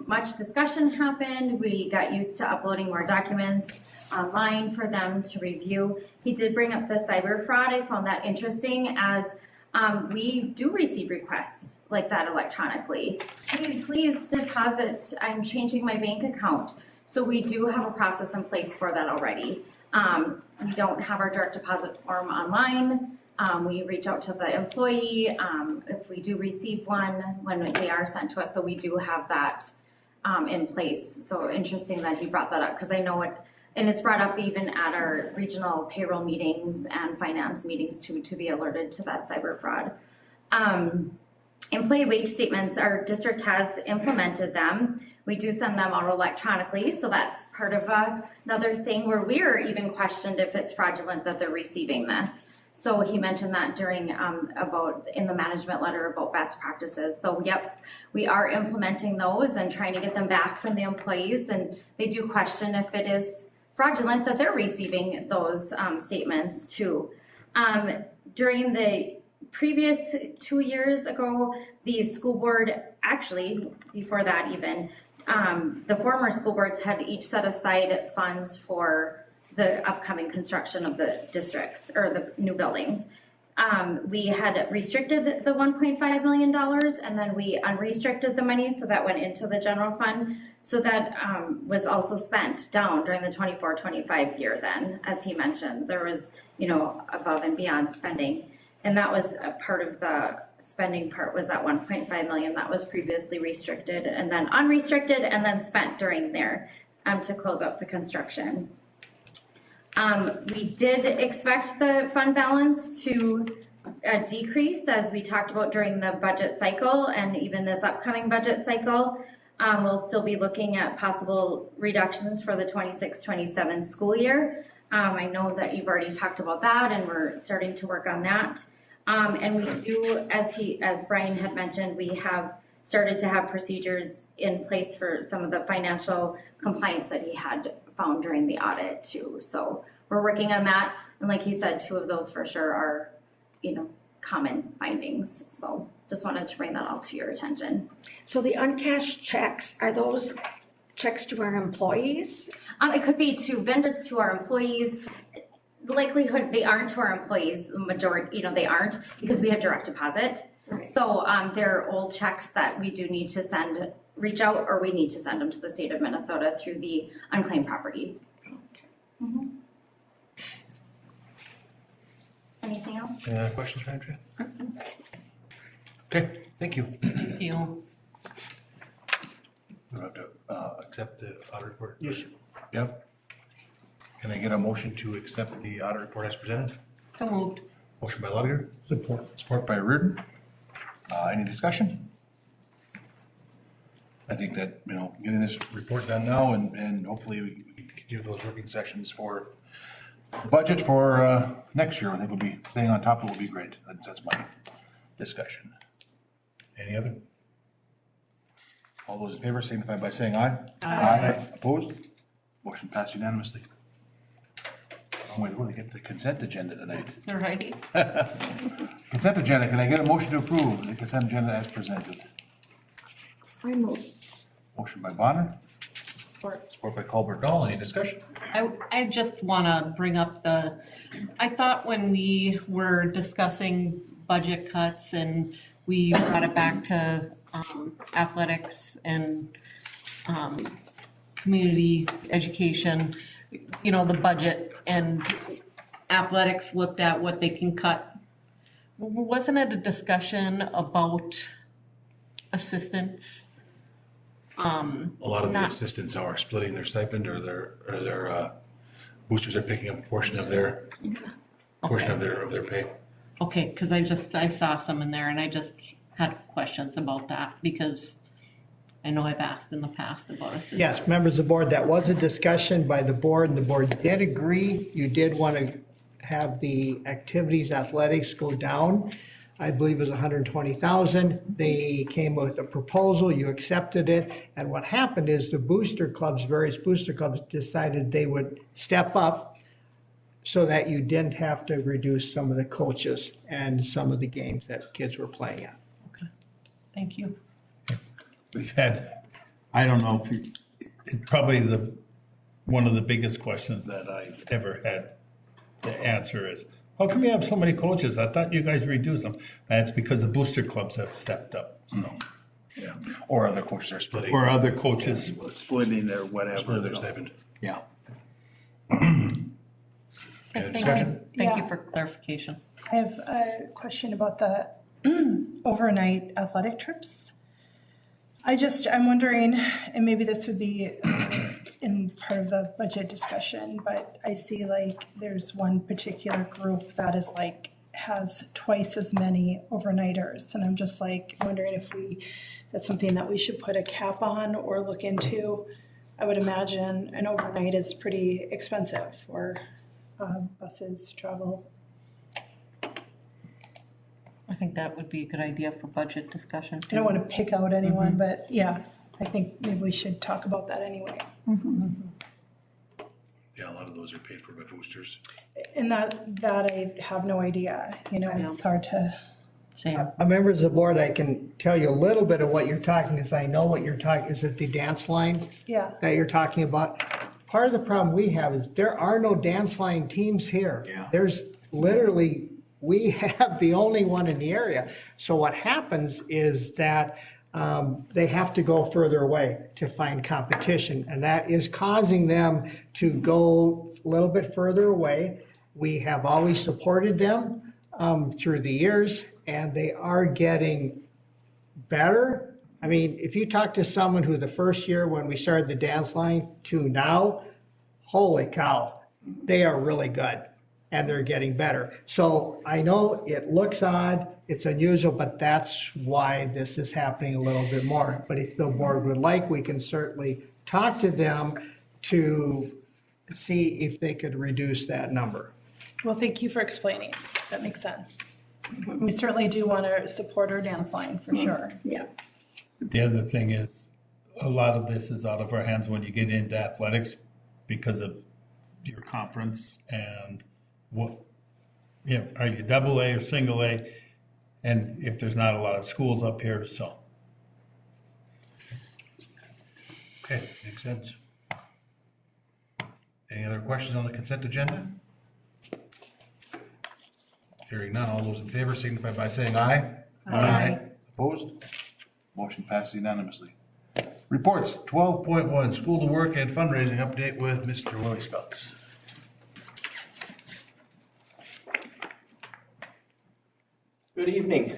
Much discussion happened. We got used to uploading more documents online for them to review. He did bring up the cyber fraud. I found that interesting as we do receive requests like that electronically. Please deposit, I'm changing my bank account. So we do have a process in place for that already. We don't have our direct deposit form online. We reach out to the employee if we do receive one when they are sent to us. So we do have that in place. So interesting that he brought that up because I know it, and it's brought up even at our regional payroll meetings and finance meetings to be alerted to that cyber fraud. Employee wage statements, our district has implemented them. We do send them out electronically, so that's part of another thing where we're even questioned if it's fraudulent that they're receiving this. So he mentioned that during about in the management letter about best practices. So yep, we are implementing those and trying to get them back from the employees, and they do question if it is fraudulent that they're receiving those statements too. During the previous 2 years ago, the school board, actually before that even, the former school boards had each set aside funds for the upcoming construction of the districts or the new buildings. We had restricted the $1.5 million and then we unrestricted the money, so that went into the general fund. So that was also spent down during the 24-25 year then, as he mentioned. There was, above and beyond spending. And that was a part of the spending part was that 1.5 million that was previously restricted and then unrestricted and then spent during there to close out the construction. We did expect the fund balance to decrease as we talked about during the budget cycle and even this upcoming budget cycle. We'll still be looking at possible reductions for the 26-27 school year. I know that you've already talked about that and we're starting to work on that. And we do, as Brian had mentioned, we have started to have procedures in place for some of the financial compliance that he had found during the audit too. So we're working on that. And like he said, 2 of those for sure are, common findings. So just wanted to bring that all to your attention. So the uncashed checks, are those checks to our employees? It could be to vendors, to our employees. The likelihood they aren't to our employees, the majority, they aren't because we have direct deposit. Right. So they're old checks that we do need to reach out, or we need to send them to the state of Minnesota through the unclaimed property. Mm-hmm. enough. Any other questions for Andrea? Okay, thank you. Thank you. We have to accept the audit report? Yes. Yep. Can I get a motion to accept the audit report as presented? So moved. Motion by Ludger. Support. Support by Reardon. Any discussion? I think that, getting this report done now and hopefully we can continue those working sessions for the budget for next year, I think would be, staying on top of it would be great. That's my discussion. Any other? All those in favor signify by saying aye. Aye. Opposed? Motion passed unanimously. Oh, wait, we're gonna get the consent agenda tonight. All right. Consent agenda, can I get a motion to approve the consent agenda as presented? I move. Motion by Bonner, support by Colbert Dahl. Any discussion? I just want to bring up I thought when we were discussing budget cuts and we brought it back to athletics and community education, the budget and athletics looked at what they can cut. Wasn't it a discussion about assistants? A lot of the assistants are splitting their stipend or their boosters are picking up a portion of their pay. Okay, because I saw some in there and I just had questions about that because I know I've asked in the past about assistants. Yes, members of the board, that was a discussion by the board, and the board did agree. You did want to have the activities athletics go down. I believe it was 120,000. They came with a proposal, you accepted it, and what happened is the various booster clubs decided they would step up so that you didn't have to reduce some of the coaches and some of the games that kids were playing at. Okay, thank you. We've had, I don't know if it's probably one of the biggest questions that I've ever had to answer is, how come you have so many coaches? I thought you guys reduced them. That's because the booster clubs have stepped up, so. Yeah, or other coaches are splitting. Or other coaches splitting their whatever. Split their stipend. Yeah. Thank discussion? you. Thank you for clarification. I have a question about the overnight athletic trips. I'm wondering, and maybe this would be in part of the budget discussion, but I see there's one particular group that is has twice as many overnighters. And I'm just wondering if that's something that we should put a cap on or look into. I would imagine an overnight is pretty expensive for buses, travel. I think that would be a good idea for budget discussion too. I don't want to pick out anyone, but yeah, I think maybe we should talk about that anyway. Yeah, a lot of those are paid for by boosters. And that I have no idea, it's hard to. Same. Members of the board, I can tell you a little bit of what you're talking, because I know what you're talking, is it the dance line Yeah. that you're talking about? Part of the problem we have is there are no dance line teams here. Yeah. There's literally, we have the only one in the area. So what happens is that they have to go further away to find competition, and that is causing them to go a little bit further away. We have always supported them through the years, and they are getting better. I mean, if you talk to someone who the first year when we started the dance line to now, holy cow, they are really good and they're getting better. So I know it looks odd, it's unusual, but that's why this is happening a little bit more. But if the board would like, we can certainly talk to them to see if they could reduce that number. Well, thank you for explaining. That makes sense. We certainly do want to support our dance line for sure. Yeah. The other thing is, a lot of this is out of our hands when you get into athletics because of your conference and are you double A or single A? And if there's not a lot of schools up here, so. Okay, makes sense. Any other questions on the consent agenda? Hearing none, all those in favor signify by saying aye. Aye. Opposed? Motion passes unanimously. Reports, 12.1, school to work and fundraising update with Mr. Willie Speltz. Good evening.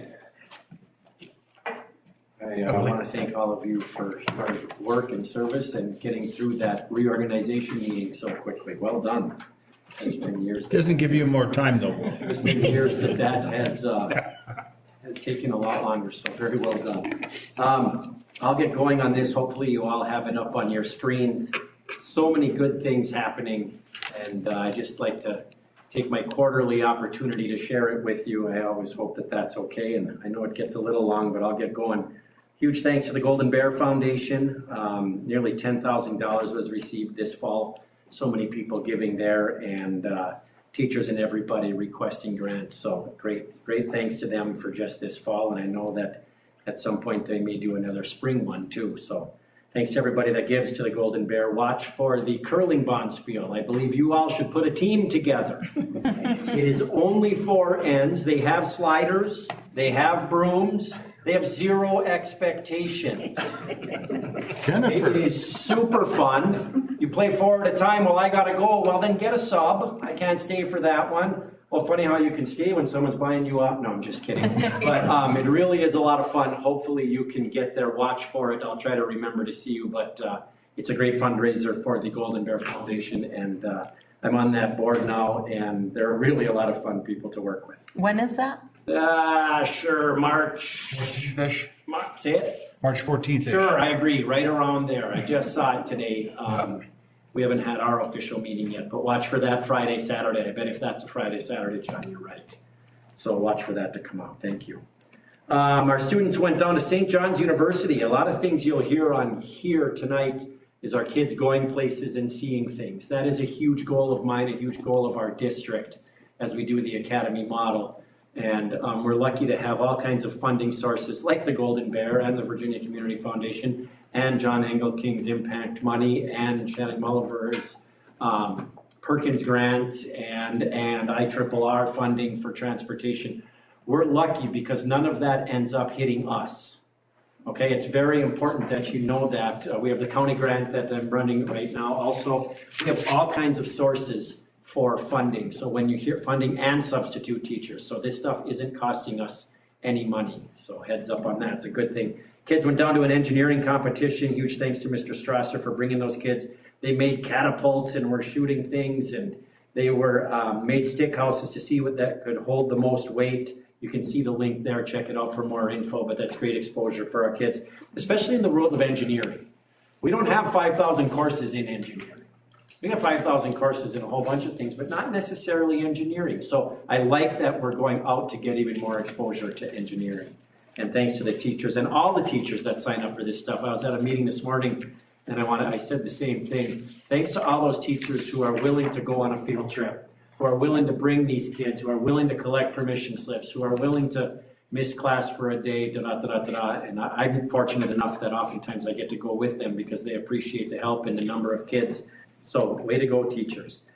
I want to thank all of you for your work and service and getting through that reorganization meeting so quickly. Well done. There's been years. Doesn't give you more time though. There's been years that has taken a lot longer, so very well done. I'll get going on this. Hopefully you all have it up on your screens. So many good things happening, and I just like to take my quarterly opportunity to share it with you. I always hope that that's okay, and I know it gets a little long, but I'll get going. Huge thanks to the Golden Bear Foundation. Nearly $10,000 was received this fall. So many people giving there, and teachers and everybody requesting grants. So great thanks to them for just this fall, and I know that at some point they may do another spring one too. So thanks to everybody that gives to the Golden Bear. Watch for the curling bonspiel. I believe you all should put a team together. It is only 4 ends. They have sliders, they have brooms, they have 0 expectations. Jennifer. It is super fun. You play 4 at a time. Well, I gotta go. Well, then get a sub. I can't stay for that one. Well, funny how you can stay when someone's buying you up. No, I'm just kidding. But it really is a lot of fun. Hopefully you can get there. Watch for it. I'll try to remember to see you. But it's a great fundraiser for the Golden Bear Foundation. And I'm on that board now. And they're really a lot of fun people to work with. When is that? Sure, March. 14th-ish? Say it? March 14th-ish. Sure, I agree, right around there. I just saw it today. We haven't had our official meeting yet, but watch for that Friday, Saturday. I bet if that's a Friday, Saturday, John, you're right. So watch for that to come out. Thank you. Our students went down to St. John's University. A lot of things you'll hear on here tonight is our kids going places and seeing things. That is a huge goal of mine, a huge goal of our district as we do the academy model. And we're lucky to have all kinds of funding sources like the Golden Bear and the Virginia Community Foundation and John Engelking's Impact Money and Shannon Mulliver's Perkins Grants and IRRR funding for transportation. We're lucky because none of that ends up hitting us. Okay, it's very important that you know that. We have the county grant that I'm running right now. Also, we have all kinds of sources for funding. So when you hear funding and substitute teachers, so this stuff isn't costing us any money. So heads up on that, it's a good thing. Kids went down to an engineering competition. Huge thanks to Mr. Strasser for bringing those kids. They made catapults and were shooting things, and they were made stick houses to see what that could hold the most weight. You can see the link there, check it out for more info, but that's great exposure for our kids, especially in the world of engineering. We don't have 5,000 courses in engineering. We have 5,000 courses in a whole bunch of things, but not necessarily engineering. So I like that we're going out to get even more exposure to engineering. And thanks to the teachers and all the teachers that sign up for this stuff. I was at a meeting this morning and I said the same thing. Thanks to all those teachers who are willing to go on a field trip, who are willing to bring these kids, who are willing to collect permission slips, who are willing to miss class for a day, And I'm fortunate enough that oftentimes I get to go with them because they appreciate the help and the number of kids. So way to go, teachers.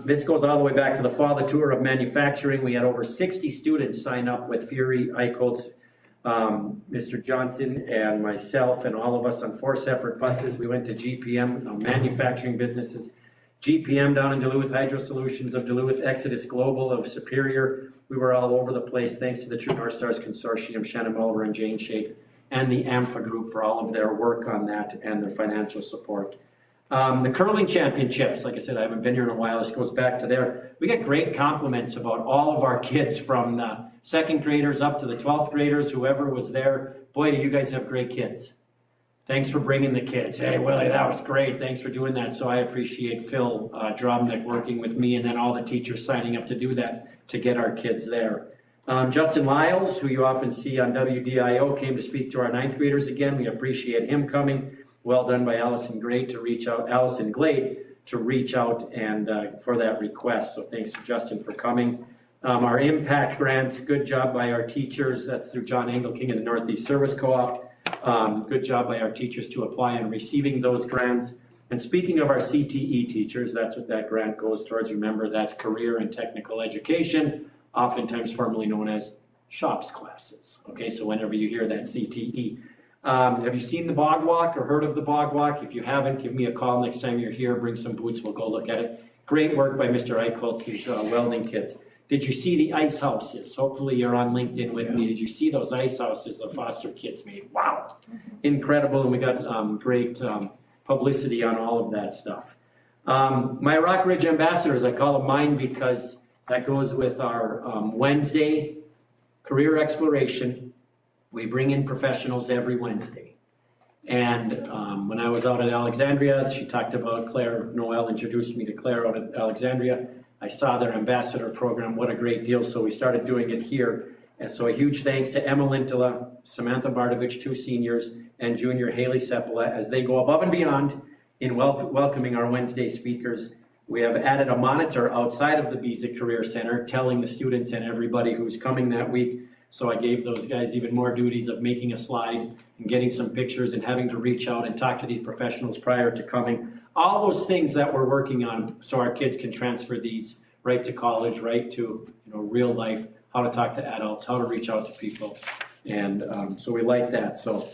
This goes all the way back to the fall, the tour of manufacturing. We had over 60 students sign up with Fury, Eichholz, Mr. Johnson and myself and all of us on 4 separate buses. We went to GPM, manufacturing businesses, GPM down in Duluth, Hydro Solutions of Duluth, Exodus Global of Superior. We were all over the place thanks to the True North Stars Consortium, Shannon Mulliver and Jane Shade, and the AMFA group for all of their work on that and their financial support. The curling championships, like I said, I haven't been here in a while. This goes back to there. We get great compliments about all of our kids from the 2nd graders up to the 12th graders, whoever was there. Boy, do you guys have great kids. Thanks for bringing the kids. Hey, Willie, that was great. Thanks for doing that. So I appreciate Phil Drobnik working with me and then all the teachers signing up to do that to get our kids there. Justin Lyles, who you often see on WDIO, came to speak to our 9th graders again. We appreciate him coming. Well done by Allison Glade to reach out and for that request. So thanks to Justin for coming. Our impact grants, good job by our teachers. That's through John Engelking and the Northeast Service Co-op. Good job by our teachers to apply and receiving those grants. And speaking of our CTE teachers, that's what that grant goes towards. Remember, that's career and technical education, oftentimes formerly known as SHOPS classes. Okay, so whenever you hear that CTE. Have you seen the Bog Walk or heard of the Bog Walk? If you haven't, give me a call next time you're here. Bring some boots. We'll go look at it. Great work by Mr. Eichholz, these welding kits. Did you see the ice houses? Hopefully you're on LinkedIn with me. Did you see those ice houses the foster kids made? Wow. Incredible, and we got great publicity on all of that stuff. My Rockridge ambassadors, I call them mine because that goes with our Wednesday career exploration. We bring in professionals every Wednesday. And when I was out at Alexandria, she talked about Claire Noel, introduced me to Claire out at Alexandria. I saw their ambassador program, what a great deal, so we started doing it here. And so a huge thanks to Emma Lintola, Samantha Bardovich, 2 seniors, and junior Haley Seppala, as they go above and beyond in welcoming our Wednesday speakers. We have added a monitor outside of the Bezic Career Center telling the students and everybody who's coming that week. So I gave those guys even more duties of making a slide and getting some pictures and having to reach out and talk to these professionals prior to coming. All those things that we're working on so our kids can transfer these right to college, right to real life, how to talk to adults, how to reach out to people. And so we like that. So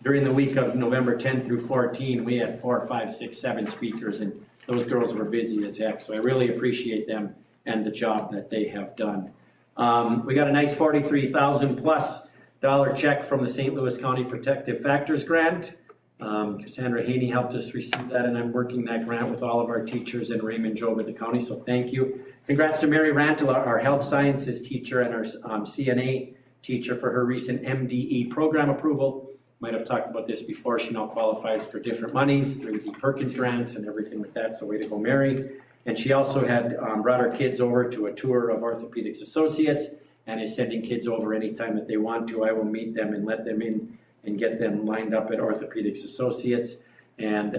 during the week of November 10th through 14, we had 4, 5, 6, 7 speakers, and those girls were busy as heck. So I really appreciate them and the job that they have done. We got a nice $43,000+ check from the St. Louis County Protective Factors Grant. Cassandra Haney helped us receive that, and I'm working that grant with all of our teachers and Raymond Jobe at the county, so thank you. Congrats to Mary Rantola, our health sciences teacher and our CNA teacher, for her recent MDE program approval. Might have talked about this before. She now qualifies for different monies through the Perkins grants and everything like that, so way to go, Mary. And she also had brought her kids over to a tour of Orthopedics Associates and is sending kids over anytime that they want to. I will meet them and let them in and get them lined up at Orthopedics Associates. And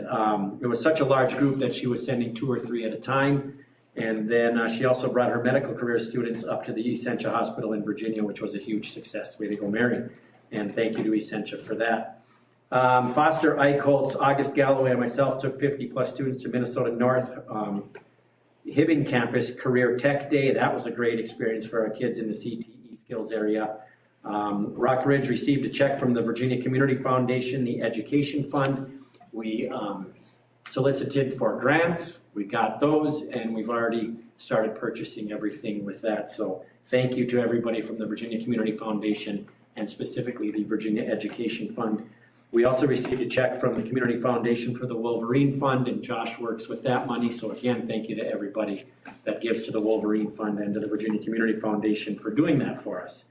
it was such a large group that she was sending 2 or 3 at a time. And then she also brought her medical career students up to the Essentia Hospital in Virginia, which was a huge success. Way to go, Mary. And thank you to Essentia for that. Foster Eichholz, August Galloway, and myself took 50+ students to Minnesota North Hibbing Campus Career Tech Day. That was a great experience for our kids in the CTE skills area. Rockridge received a check from the Virginia Community Foundation, the Education Fund. We solicited for grants, we got those, and we've already started purchasing everything with that. So thank you to everybody from the Virginia Community Foundation and specifically the Virginia Education Fund. We also received a check from the Community Foundation for the Wolverine Fund, and Josh works with that money. So again, thank you to everybody that gives to the Wolverine Fund and to the Virginia Community Foundation for doing that for us.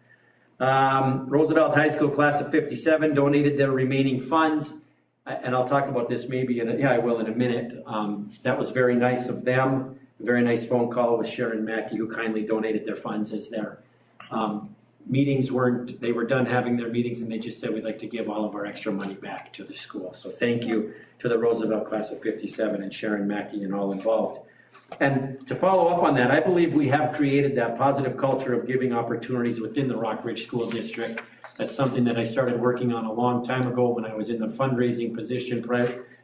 Roosevelt High School class of 57 donated their remaining funds, and I'll talk about this maybe I will in a minute. That was very nice of them. A very nice phone call with Sharon Mackey, who kindly donated their funds as their meetings they were done having their meetings, and they just said, we'd like to give all of our extra money back to the school. So thank you to the Roosevelt class of 57 and Sharon Mackey and all involved. And to follow up on that, I believe we have created that positive culture of giving opportunities within the Rockridge School District. That's something that I started working on a long time ago when I was in the fundraising position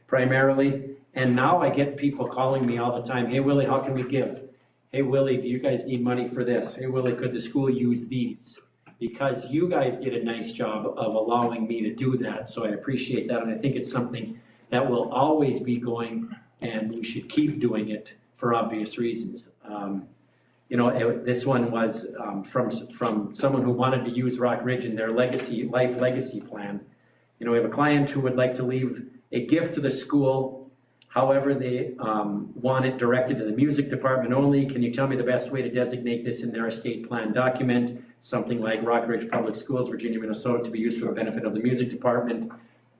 primarily. And now I get people calling me all the time, hey Willie, how can we give? Hey Willie, do you guys need money for this? Hey Willie, could the school use these? Because you guys did a nice job of allowing me to do that. So I appreciate that, and I think it's something that will always be going, and we should keep doing it for obvious reasons. This one was from someone who wanted to use Rockridge in their life legacy plan. We have a client who would like to leave a gift to the school. However, they want it directed to the music department only. Can you tell me the best way to designate this in their estate plan document? Something like Rockridge Public Schools, Virginia, Minnesota, to be used for the benefit of the music department.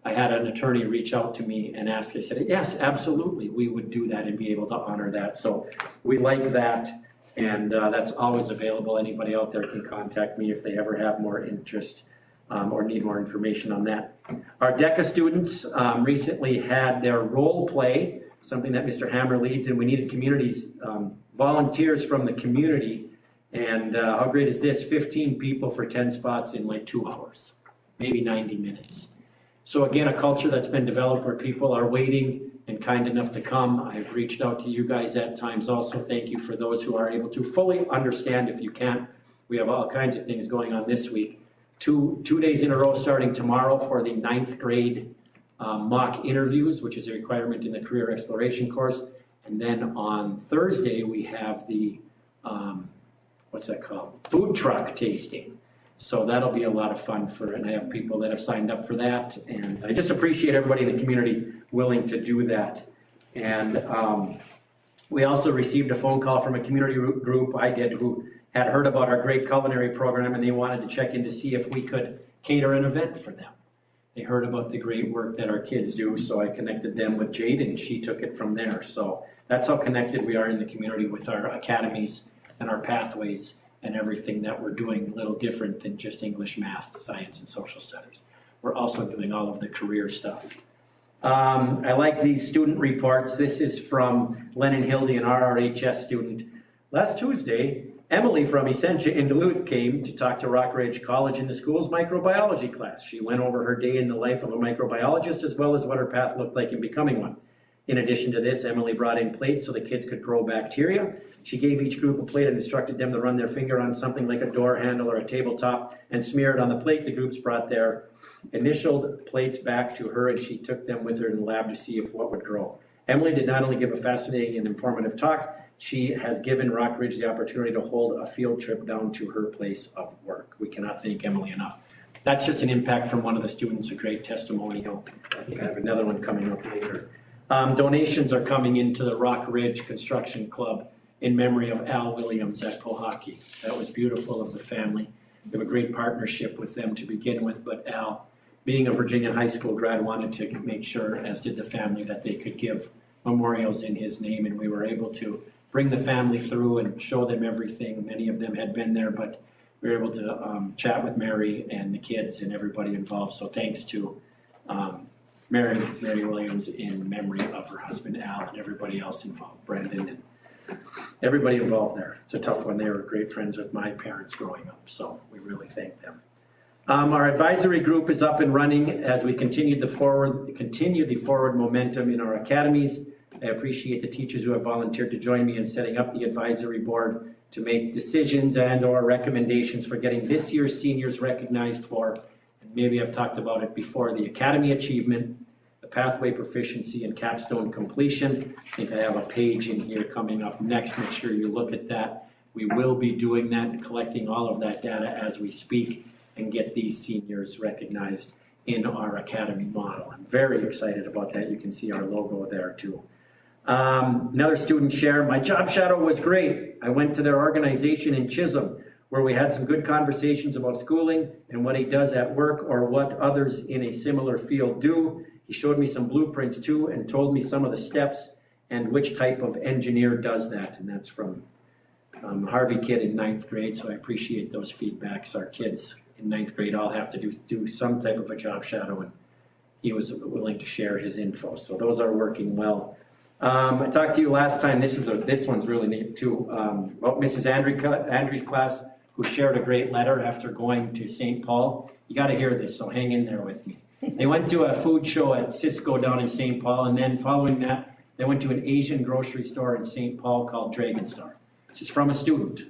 I had an attorney reach out to me and ask, I said, yes, absolutely, we would do that and be able to honor that. So we like that, and that's always available. Anybody out there can contact me if they ever have more interest or need more information on that. Our DECA students recently had their role play, something that Mr. Hammer leads, and we needed volunteers from the community. And how great is this? 15 people for 10 spots in like 2 hours, maybe 90 minutes. So again, a culture that's been developed where people are waiting and kind enough to come. I've reached out to you guys at times also. Thank you for those who are able to fully understand. If you can't, we have all kinds of things going on this week. Two days in a row starting tomorrow for the 9th grade mock interviews, which is a requirement in the career exploration course. And then on Thursday, we have the what's that called? Food truck tasting. So that'll be a lot of fun and I have people that have signed up for that. And I just appreciate everybody in the community willing to do that. And we also received a phone call from a community group I did who had heard about our great culinary program and they wanted to check in to see if we could cater an event for them. They heard about the great work that our kids do, so I connected them with Jade and she took it from there. So that's how connected we are in the community with our academies and our pathways and everything that we're doing, a little different than just English, math, science, and social studies. We're also doing all of the career stuff. I like these student reports. This is from Lennon Hildy, an RRHS student. Last Tuesday, Emily from Essentia in Duluth came to talk to Rockridge College in the school's microbiology class. She went over her day in the life of a microbiologist as well as what her path looked like in becoming one. In addition to this, Emily brought in plates so the kids could grow bacteria. She gave each group a plate and instructed them to run their finger on something like a door handle or a tabletop and smear it on the plate. The groups brought their initialed plates back to her and she took them with her in the lab to see if what would grow. Emily did not only give a fascinating and informative talk, she has given Rockridge the opportunity to hold a field trip down to her place of work. We cannot thank Emily enough. That's just an impact from one of the students, a great testimonial. I think I have another one coming up later. Donations are coming into the Rockridge Construction Club in memory of Al Williams at Pohaki. That was beautiful of the family. We have a great partnership with them to begin with, but Al, being a Virginia high school grad, wanted to make sure, as did the family, that they could give memorials in his name, and we were able to bring the family through and show them everything. Many of them had been there, but we were able to chat with Mary and the kids and everybody involved. So thanks to Mary Williams in memory of her husband Al and everybody else involved, Brendan and everybody involved there. It's a tough one. They were great friends with my parents growing up, so we really thank them. Our advisory group is up and running as we continue the forward momentum in our academies. I appreciate the teachers who have volunteered to join me in setting up the advisory board to make decisions and or recommendations for getting this year's seniors recognized for, and maybe I've talked about it before, the academy achievement, the pathway proficiency, and capstone completion. I think I have a page in here coming up next. Make sure you look at that. We will be doing that and collecting all of that data as we speak and get these seniors recognized in our academy model. I'm very excited about that. You can see our logo there too. Another student share, my job shadow was great. I went to their organization in Chisholm where we had some good conversations about schooling and what he does at work or what others in a similar field do. He showed me some blueprints too and told me some of the steps and which type of engineer does that. And that's from Harvey kid in 9th grade, so I appreciate those feedbacks. Our kids in 9th grade all have to do some type of a job shadow, and he was willing to share his info. So those are working well. I talked to you last time, this one's really neat too, about Mrs. Andrews' class, who shared a great letter after going to St. Paul. You gotta hear this, so hang in there with me. They went to a food show at Cisco down in St. Paul, and then following that, they went to an Asian grocery store in St. Paul called Dragon Star. This is from a student.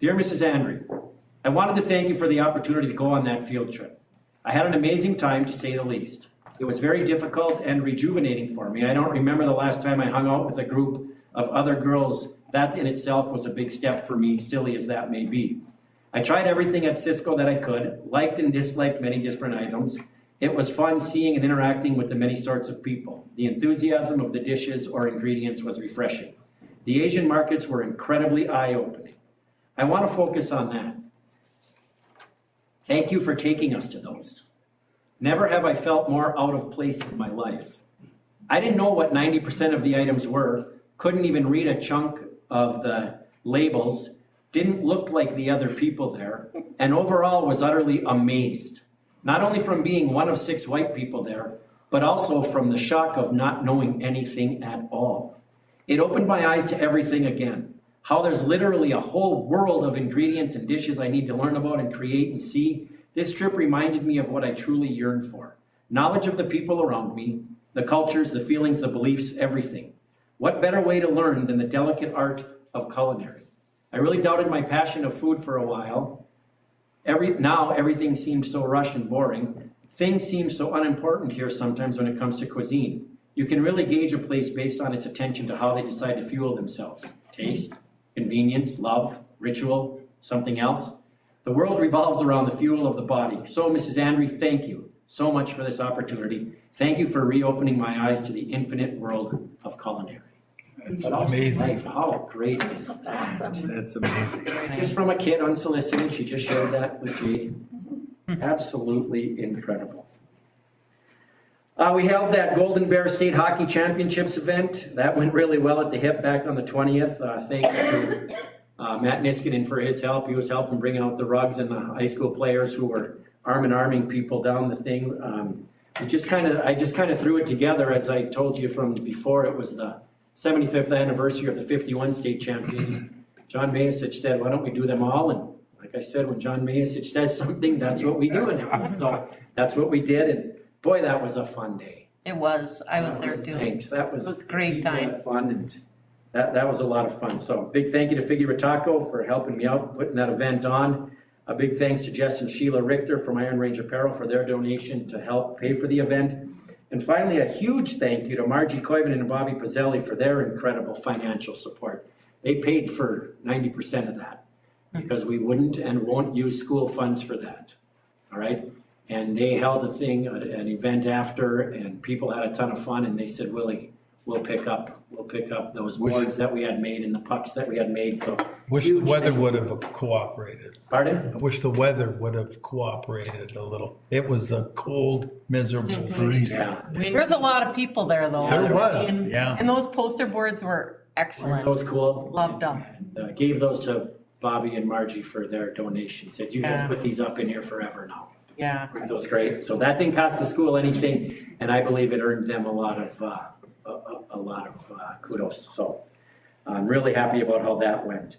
Dear Mrs. Andrew, I wanted to thank you for the opportunity to go on that field trip. I had an amazing time, to say the least. It was very difficult and rejuvenating for me. I don't remember the last time I hung out with a group of other girls. That in itself was a big step for me, silly as that may be. I tried everything at Cisco that I could, liked and disliked many different items. It was fun seeing and interacting with the many sorts of people. The enthusiasm of the dishes or ingredients was refreshing. The Asian markets were incredibly eye-opening. I want to focus on that. Thank you for taking us to those. Never have I felt more out of place in my life. I didn't know what 90% of the items were, couldn't even read a chunk of the labels, didn't look like the other people there, and overall was utterly amazed. Not only from being one of 6 white people there, but also from the shock of not knowing anything at all. It opened my eyes to everything again. How there's literally a whole world of ingredients and dishes I need to learn about and create and see. This trip reminded me of what I truly yearn for. Knowledge of the people around me, the cultures, the feelings, the beliefs, everything. What better way to learn than the delicate art of culinary? I really doubted my passion of food for a while. Now everything seems so rushed and boring. Things seem so unimportant here sometimes when it comes to cuisine. You can really gauge a place based on its attention to how they decide to fuel themselves. Taste, convenience, love, ritual, something else. The world revolves around the fuel of the body. So, Mrs. Andre, thank you so much for this opportunity. Thank you for reopening my eyes to the infinite world of culinary. It's But also amazing. life, how great is that? It's amazing. Just from a kid unsolicited, she just shared that with Jade. Absolutely incredible. We held that Golden Bear State Hockey Championships event. That went really well at the HIP back on the 20th. Thanks to Matt Niskanen for his help. He was helping bring out the rugs and the high school players who were arming people down the thing. I just kind of threw it together, as I told you from before. It was the 75th anniversary of the 51 state champion. John Mayasich said, why don't we do them all? And like I said, when John Mayasich says something, that's what we do. And so that's what we did. And boy, that was a fun day. It was, I was there too. Thanks, that was. It was a great people time. had fun, and that was a lot of fun. So big thank you to Figure Taco for helping me out, putting that event on. A big thanks to Jess and Sheila Richter from Iron Range Apparel for their donation to help pay for the event. And finally, a huge thank you to Margie Koivunen and Bobby Pizzelli for their incredible financial support. They paid for 90% of that because we wouldn't and won't use school funds for that, all right? And they held a thing, an event after, and people had a ton of fun, and they said, Willie, we'll pick up those boards that we had made and the pucks that we had made, so. Wish the huge weather thank you. would have cooperated. Pardon? I wish the weather would have cooperated a little. It was a cold, miserable freeze. Yeah. There's a lot of people there though. There was, And- yeah. And those poster boards were excellent. That was cool. Loved them. And, gave those to Bobby and Margie for their donations. Said, you guys Yeah. put these up in here forever now. Yeah. That was great. So that didn't cost the school anything, and I believe it earned them a lot of kudos. So I'm really happy about how that went.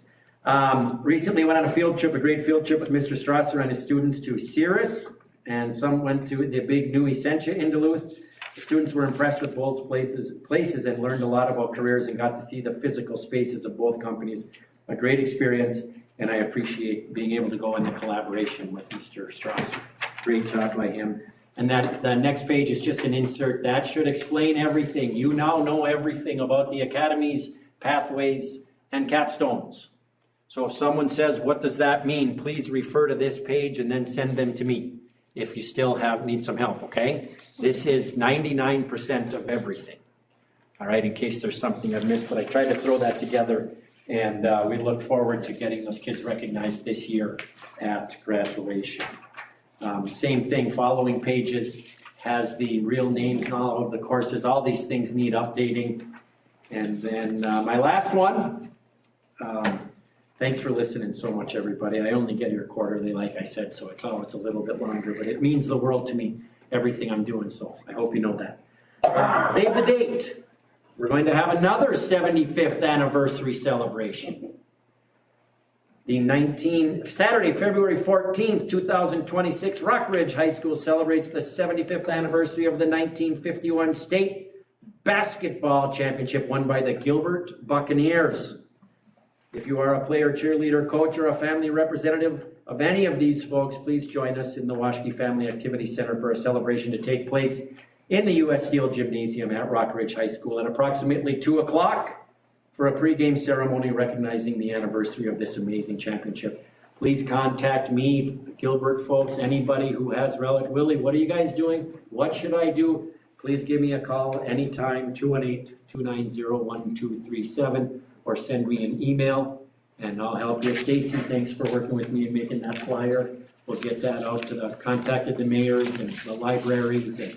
Recently went on a great field trip with Mr. Strasser and his students to Cirrus, and some went to the big new Essentia in Duluth. The students were impressed with both places and learned a lot about careers and got to see the physical spaces of both companies. A great experience, and I appreciate being able to go into collaboration with Mr. Strasser. Great job by him. And the next page is just an insert. That should explain everything. You now know everything about the academies, pathways, and capstones. So if someone says, what does that mean? Please refer to this page and then send them to me if you still need some help, okay? This is 99% of everything. All right, in case there's something I've missed, but I tried to throw that together, and we look forward to getting those kids recognized this year at graduation. Same thing, following pages has the real names and all of the courses. All these things need updating. And then my last one, thanks for listening so much, everybody. I only get here quarterly, like I said, so it's always a little bit longer, but it means the world to me, everything I'm doing, so I hope you know that. Save the date. We're going to have another 75th anniversary celebration. Saturday, February 14th, 2026, Rockridge High School celebrates the 75th anniversary of the 1951 state basketball championship won by the Gilbert Buccaneers. If you are a player, cheerleader, coach, or a family representative of any of these folks, please join us in the Washke Family Activity Center for a celebration to take place in the U.S. Steel Gymnasium at Rockridge High School at approximately 2 o'clock. For a pregame ceremony recognizing the anniversary of this amazing championship. Please contact me, Gilbert folks, anybody who has Willie, what are you guys doing? What should I do? Please give me a call anytime, 218-290-1237, or send me an email, and I'll help you. Stacy, thanks for working with me and making that flyer. We'll get that out to I've contacted the mayors and the libraries and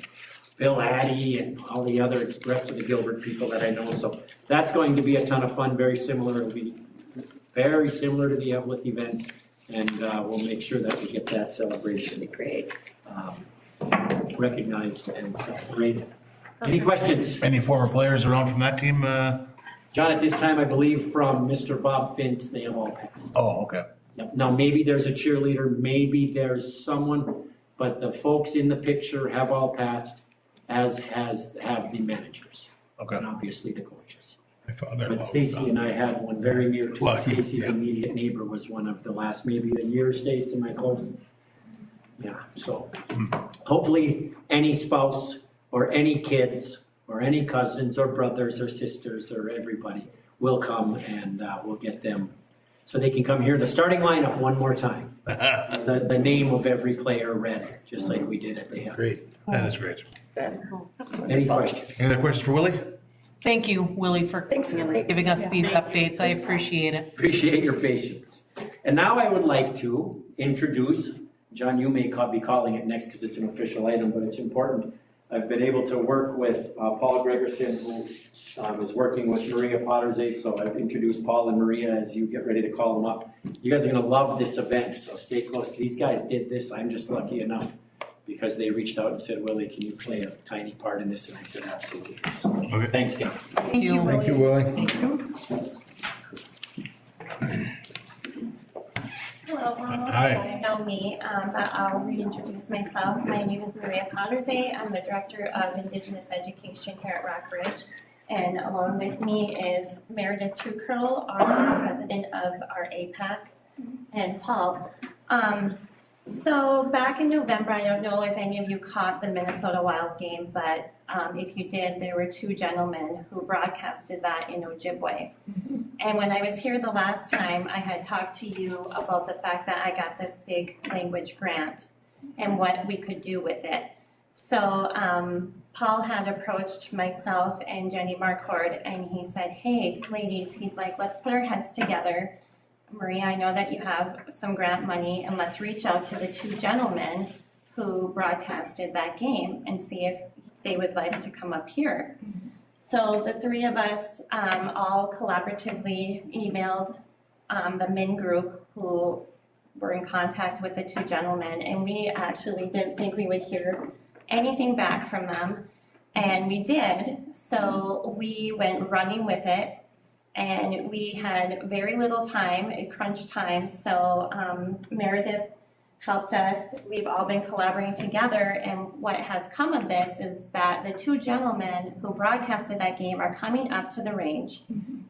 Bill Addy and all the other rest of the Gilbert people that I know. So that's going to be a ton of fun, very similar. It'll be very similar to the Evelyn event. And we'll make sure that we get that celebration recognized and celebrated. Any questions? Any former players around from that team? John, at this time, I believe from Mr. Bob Fintz, they have all passed. Oh, okay. Yep. Now, maybe there's a cheerleader, maybe there's someone, but the folks in the picture have all passed, as have the managers. Okay. And obviously the coaches. My father-in-law But was Stacy on. and I had one very near to Well, Stacy's yeah. immediate neighbor was one of the last, maybe a year, Stacy, am I close? Yeah, so hopefully any spouse or any kids or any cousins or brothers or sisters or everybody will come and we'll get them so they can come hear the starting lineup one more time. The name of every player read, just like we did at the Hill. Great. That is great. Any questions? Any other questions for Willie? Thank you, Willie, for giving us these updates. I appreciate it. Appreciate your patience. And now I would like to introduce, John, you may be calling it next because it's an official item, but it's important. I've been able to work with Paul Gregerson, who is working with Maria Pottersay, so I've introduced Paul and Maria as you get ready to call them up. You guys are gonna love this event, so stay close. These guys did this, I'm just lucky enough, because they reached out and said, Willie, can you play a tiny part in this? And I said, absolutely. So, Okay. thanks, Ken. Thank you. Thank you, Willie. Hello, most Hi. of you know me, but I'll reintroduce myself. My name is Maria Pottersay. I'm the Director of Indigenous Education here at Rockridge. And along with me is Meredith Truecurl, our President of our APAC, and Paul. So back in November, I don't know if any of you caught the Minnesota Wild game, but if you did, there were two gentlemen who broadcasted that in Ojibwe. And when I was here the last time, I had talked to you about the fact that I got this big language grant and what we could do with it. So Paul had approached myself and Jenny Marquardt, and he said, hey, ladies, he's like, let's put our heads together. Maria, I know that you have some grant money, and let's reach out to the two gentlemen who broadcasted that game and see if they would like to come up here. So the three of us all collaboratively emailed the MIN group who were in contact with the two gentlemen, and we actually didn't think we would hear anything back from them, and we did. So we went running with it. And we had very little time, crunch time, so Meredith helped us. We've all been collaborating together, and what has come of this is that the two gentlemen who broadcasted that game are coming up to the range,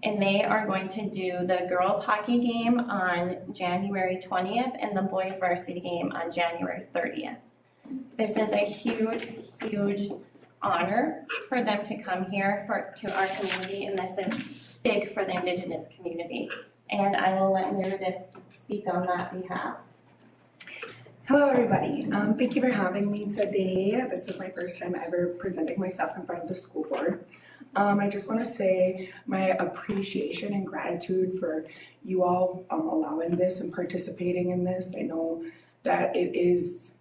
and they are going to do the girls' hockey game on January 20th and the boys' varsity game on January 30th. This is a huge, huge honor for them to come here to our community, and this is big for the Indigenous community. And I will let Meredith speak on that behalf. Hello, everybody. Thank you for having me today. This is my first time ever presenting myself in front of the school board. I just want to say my appreciation and gratitude for you all allowing this and participating in this. I know that it is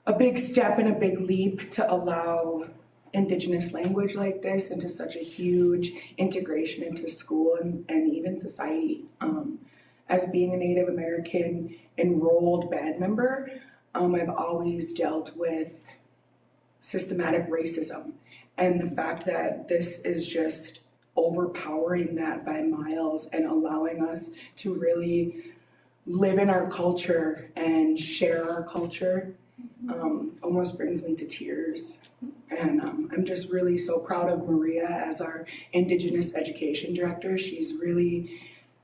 a big step and a big leap to allow Indigenous language like this into such a huge integration into school and even society. As being a Native American enrolled band member, I've always dealt with systematic racism, and the fact that this is just overpowering that by miles and allowing us to really live in our culture and share our culture almost brings me to tears. And I'm just really so proud of Maria as our Indigenous Education Director. She's really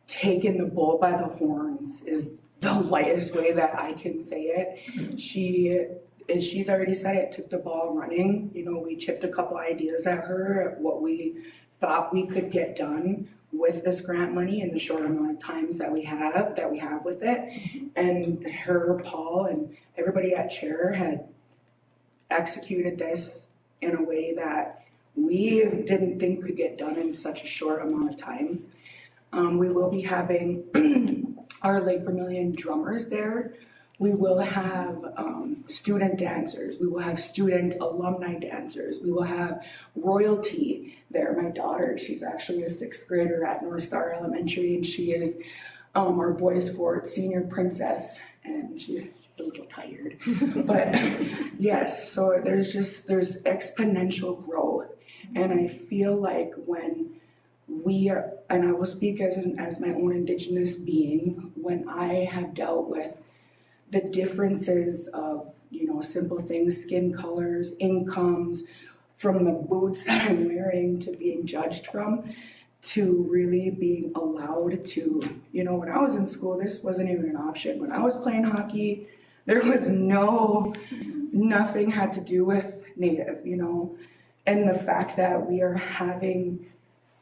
taken the bull by the horns, is the lightest way that I can say it. She's already said it, took the ball running. You know, we chipped a couple ideas at her at what we thought we could get done with this grant money in the short amount of times that we have with it. And her, Paul, and everybody at Chair had executed this in a way that we didn't think could get done in such a short amount of time. We will be having our Lake Vermilion drummers there. We will have student dancers. We will have student alumni dancers. We will have royalty there. My daughter, she's actually a 6th grader at North Star Elementary, and she is our Boys Fort senior princess, and she's a little tired. But yes, so there's exponential growth. And I feel like when we are, and I will speak as my own Indigenous being, when I have dealt with the differences of, you know, simple things, skin colors, incomes, from the boots that I'm wearing to being judged from, to really being allowed to, you know, when I was in school, this wasn't even an option. When I was playing hockey, there was nothing had to do with Native, you know, and the fact that we are having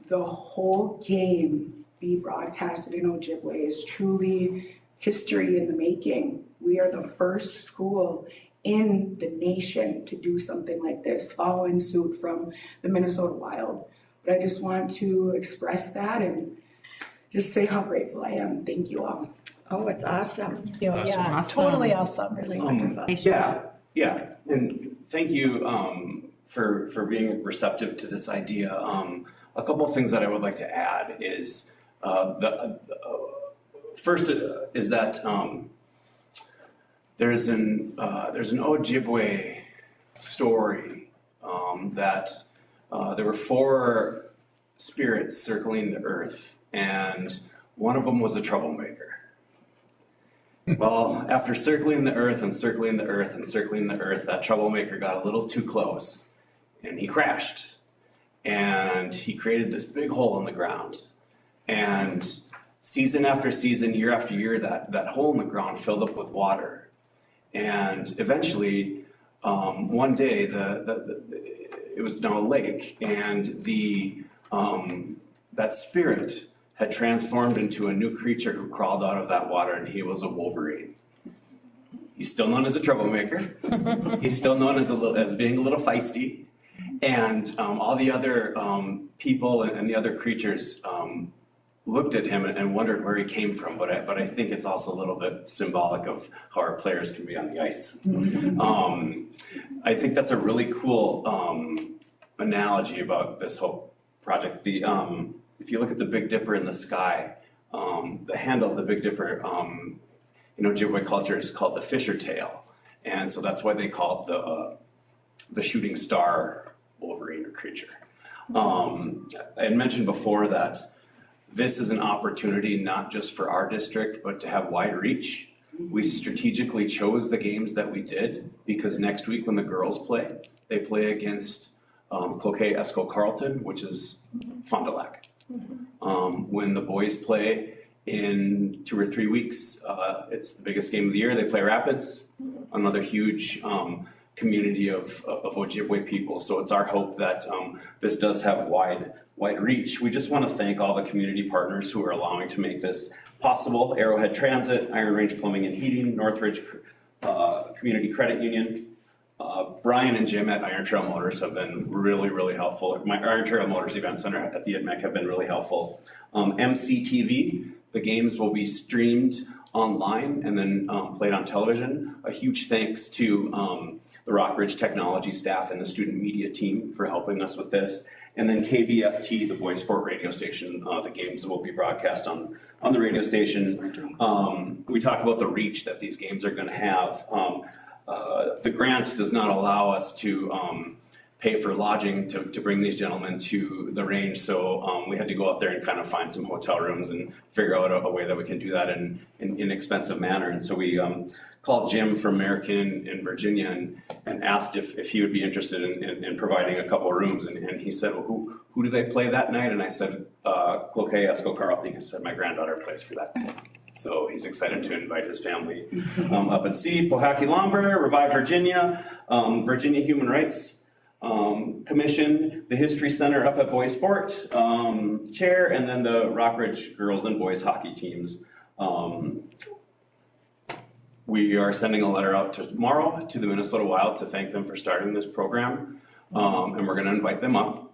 the whole game be broadcasted in Ojibwe is truly history in the making. We are the first school in the nation to do something like this, following suit from the Minnesota Wild. But I just want to express that and just say how grateful I am. Thank you all. Oh, it's awesome. Yeah, totally awesome. Really wonderful. Yeah, and thank you for being receptive to this idea. A couple of things that I would like to add is first is that there's an Ojibwe story that there were 4 spirits circling the earth, and one of them was a troublemaker. Well, after circling the earth and circling the earth and circling the earth, that troublemaker got a little too close and he crashed. And he created this big hole in the ground. And season after season, year after year, that hole in the ground filled up with water. And eventually, one day, it was now a lake, and that spirit had transformed into a new creature who crawled out of that water, and he was a Wolverine. He's still known as a troublemaker. He's still known as being a little feisty. And all the other people and the other creatures looked at him and wondered where he came from. But I think it's also a little bit symbolic of how our players can be on the ice. I think that's a really cool analogy about this whole project. If you look at the Big Dipper in the sky, the handle of the Big Dipper in Ojibwe culture is called the fisher tail. And so that's why they call it the shooting star Wolverine or creature. I had mentioned before that this is an opportunity not just for our district, but to have wide reach. We strategically chose the games that we did because next week when the girls play, they play against Cloquet Esco Carleton, which is Fond du Lac. When the boys play in 2 or 3 weeks, it's the biggest game of the year. They play Rapids, another huge community of Ojibwe people. So it's our hope that this does have wide reach. We just want to thank all the community partners who are allowing to make this possible. Arrowhead Transit, Iron Range Plumbing and Heating, Northridge Community Credit Union. Brian and Jim at Iron Trail Motors have been really, really helpful. My Iron Trail Motors Event Center at the ITMEC have been really helpful. MCTV, the games will be streamed online and then played on television. A huge thanks to the Rockridge technology staff and the student media team for helping us with this. And then KBFT, the Boys Fort radio station, the games will be broadcast on the radio station. We talked about the reach that these games are going to have. The grant does not allow us to pay for lodging to bring these gentlemen to the range. So we had to go out there and kind of find some hotel rooms and figure out a way that we can do that in an inexpensive manner. And so we called Jim from American in Virginia and asked if he would be interested in providing a couple of rooms. And he said, well, who do they play that night? And I said, Cloquet Esco Carleton. He said, my granddaughter plays for that team. So he's excited to invite his family up and see Pohacky Lumber, Revive Virginia, Virginia Human Rights Commission, the History Center up at Boys Fort, chair, and then the Rockridge girls and boys hockey teams. We are sending a letter out tomorrow to the Minnesota Wild to thank them for starting this program, and we're going to invite them up.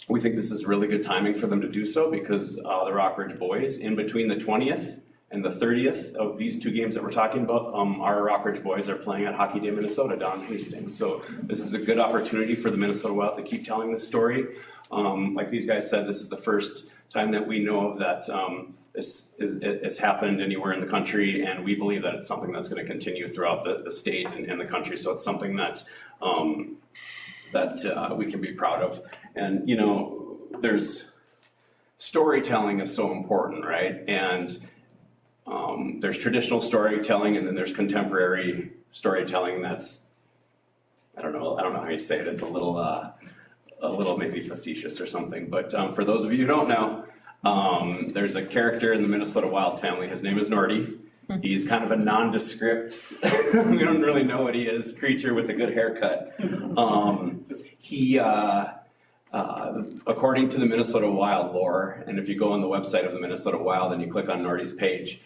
We think this is really good timing for them to do so because the Rockridge boys, in between the 20th and the 30th of these 2 games that we're talking about, our Rockridge boys are playing at Hockey Day Minnesota down in Hastings. So this is a good opportunity for the Minnesota Wild to keep telling this story. Like these guys said, this is the first time that we know of that this has happened anywhere in the country, and we believe that it's something that's going to continue throughout the state and the country. So it's something that we can be proud of. And, you know, there's storytelling is so important, right? And there's traditional storytelling, and then there's contemporary storytelling that's, I don't know how you say it. It's a little maybe facetious or something. But for those of you who don't know, there's a character in the Minnesota Wild family. His name is Nordy. He's kind of a nondescript, we don't really know what he is, creature with a good haircut. He According to the Minnesota Wild lore, and if you go on the website of the Minnesota Wild and you click on Nordy's page,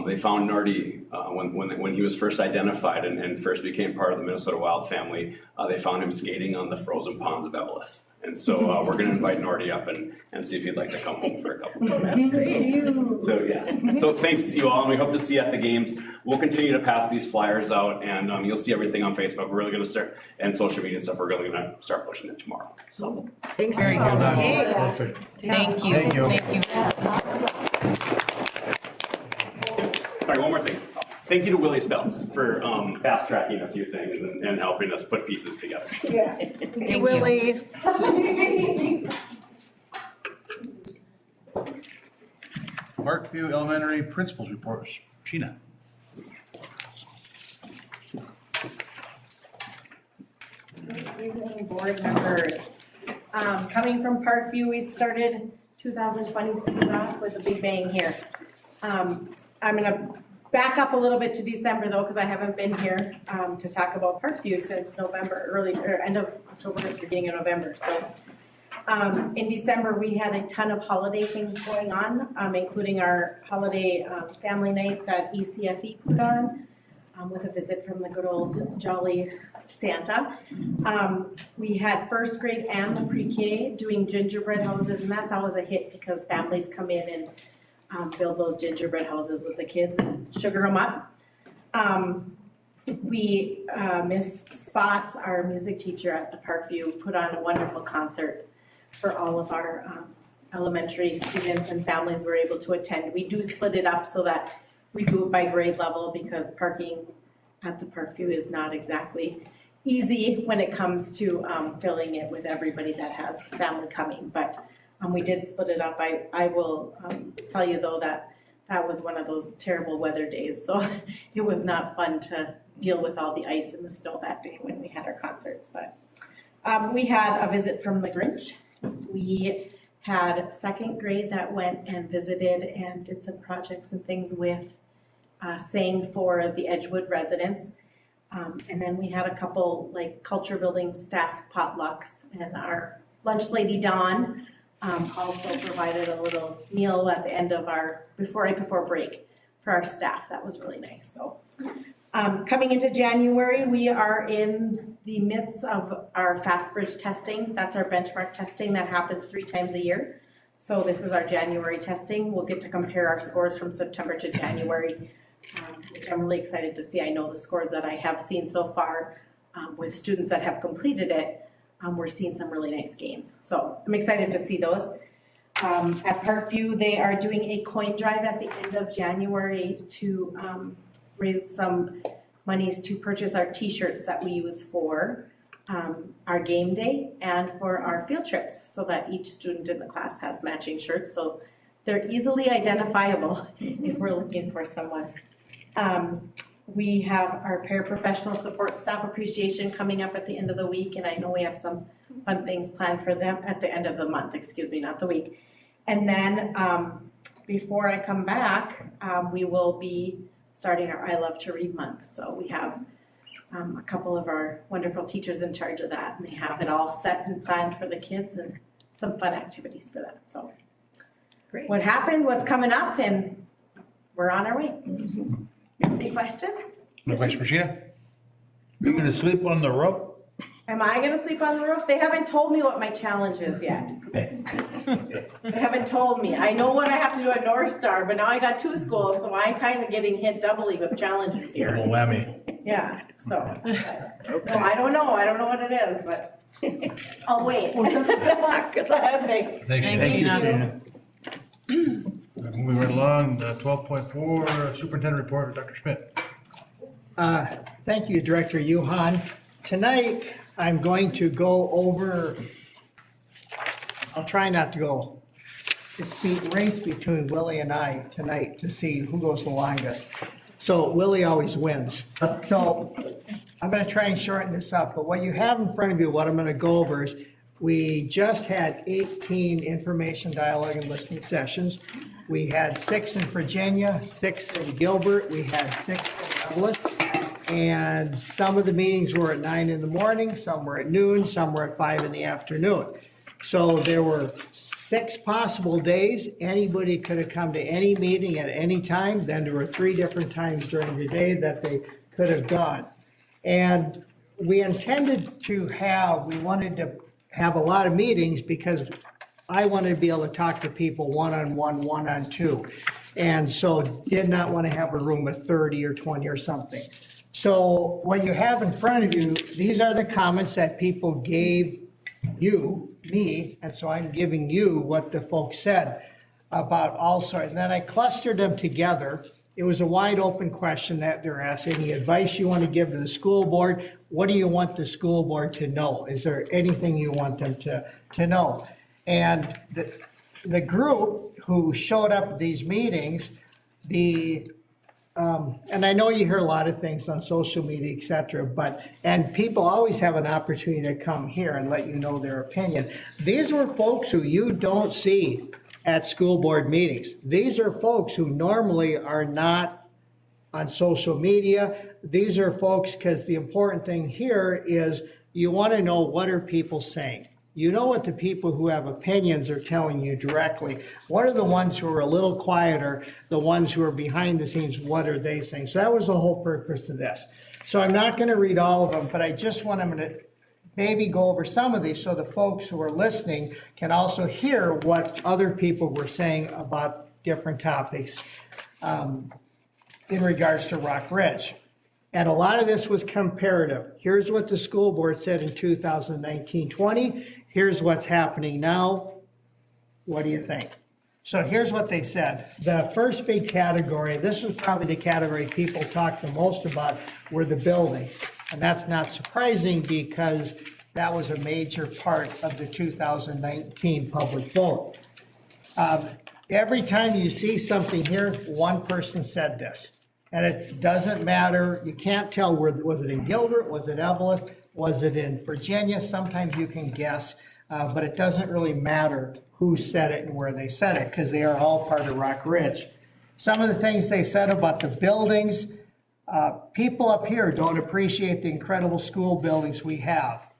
they found Nordy when he was first identified and first became part of the Minnesota Wild family. They found him skating on the frozen ponds of Eveleth. And so we're going to invite Nordy up and see if he'd like to come home for a couple of minutes. So yeah. So thanks you all, and we hope to see you at the games. We'll continue to pass these flyers out, and you'll see everything on Facebook. We're really going to start, and social media and stuff. We're really going to start pushing it tomorrow. So Thanks. Very good. Perfect. Thank you. Thank you. Thank you. Sorry, one more thing. Thank you to Willie Speltz for fast tracking a few things and helping us put pieces together. Yeah. Thank Willie. Parkview Elementary Principals Report, Sheena. Good evening, board members. Coming from Parkview, we've started 2026 off with a big bang here. I'm gonna back up a little bit to December though, because I haven't been here to talk about Parkview since November, end of October, beginning of November. So in December, we had a ton of holiday things going on, including our holiday family night that ECFE put on with a visit from the good old jolly Santa. We had first grade and the pre-K doing gingerbread houses, and that's always a hit because families come in and build those gingerbread houses with the kids and sugar them up. Miss Spots, our music teacher at the Parkview, put on a wonderful concert for all of our elementary students and families were able to attend. We do split it up so that we do it by grade level because parking at the Parkview is not exactly easy when it comes to filling it with everybody that has family coming. But we did split it up. I will tell you though that was one of those terrible weather days. So it was not fun to deal with all the ice and the snow that day when we had our concerts. But we had a visit from the Grinch. We had second grade that went and visited and did some projects and things with sang for the Edgewood residents. And then we had a couple like culture building staff potlucks, and our lunch lady Dawn also provided a little meal at the end of our before break for our staff. That was really nice. So coming into January, we are in the midst of our FastBridge testing. That's our benchmark testing that happens 3 times a year. So this is our January testing. We'll get to compare our scores from September to January, which I'm really excited to see. I know the scores that I have seen so far with students that have completed it, we're seeing some really nice gains. So I'm excited to see those. At Parkview, they are doing a coin drive at the end of January to raise some monies to purchase our t-shirts that we use for our game day and for our field trips, so that each student in the class has matching shirts, so they're easily identifiable if we're looking for someone. We have our paraprofessional support staff appreciation coming up at the end of the week, and I know we have some fun things planned for them at the end of the month, excuse me, not the week. And then before I come back, we will be starting our I Love to Read month. So we have a couple of our wonderful teachers in charge of that, and they have it all set and planned for the kids and some fun activities for that. So Great. What happened, what's coming up, and we're on our way. Any questions? No question for Sheena? You gonna sleep on the roof? Am I gonna sleep on the roof? They haven't told me what my challenge is yet. They haven't told me. I know what I have to do at North Star, but now I got 2 schools, so I'm kind of getting hit doubly with challenges here. Double whammy. Yeah, so, no, I don't know what it is, but I'll wait. Good luck. Thanks. Thanks, Sheena. Moving right along, 12.4, Superintendent Report, Dr. Schmidt. Thank you, Director Yuhan. Tonight, I'm going to go over, I'll try not to go, it's the race between Willie and I tonight to see who goes the longest. So Willie always wins. So I'm gonna try and shorten this up, but what you have in front of you, what I'm gonna go over is, we just had 18 information dialogue and listening sessions. We had 6 in Virginia, 6 in Gilbert, we had 6 in Evelyn. And some of the meetings were at 9 in the morning, some were at noon, some were at 5 in the afternoon. So there were 6 possible days. Anybody could have come to any meeting at any time. Then there were 3 different times during the day that they could have gone. And we intended to we wanted to have a lot of meetings because I wanted to be able to talk to people one-on-one, one-on-two. And so did not want to have a room of 30 or 20 or something. So what you have in front of you, these are the comments that people gave me, and so I'm giving you what the folks said about all sorts. And then I clustered them together. It was a wide open question that they're asking. Any advice you want to give to the school board? What do you want the school board to know? Is there anything you want them to know? And the group who showed up at these meetings, and I know you hear a lot of things on social media, et cetera, and people always have an opportunity to come here and let you know their opinion. These were folks who you don't see at school board meetings. These are folks who normally are not on social media. These are folks, because the important thing here is you want to know, what are people saying? You know what the people who have opinions are telling you directly. What are the ones who are a little quieter, the ones who are behind the scenes, what are they saying? So that was the whole purpose of this. So I'm not going to read all of them, but I just want to maybe go over some of these so the folks who are listening can also hear what other people were saying about different topics in regards to Rock Ridge. And a lot of this was comparative. Here's what the school board said in 2019-20. Here's what's happening now. What do you think? So here's what they said. The first big category, this was probably the category people talked the most about, were the building. And that's not surprising because that was a major part of the 2019 public vote. Every time you see something here, one person said this. And it doesn't matter, you can't tell was it in Gilbert, was it Evelyn, was it in Virginia? Sometimes you can guess, but it doesn't really matter who said it and where they said it, because they are all part of Rock Ridge. Some of the things they said about the buildings, people up here don't appreciate the incredible school buildings we have.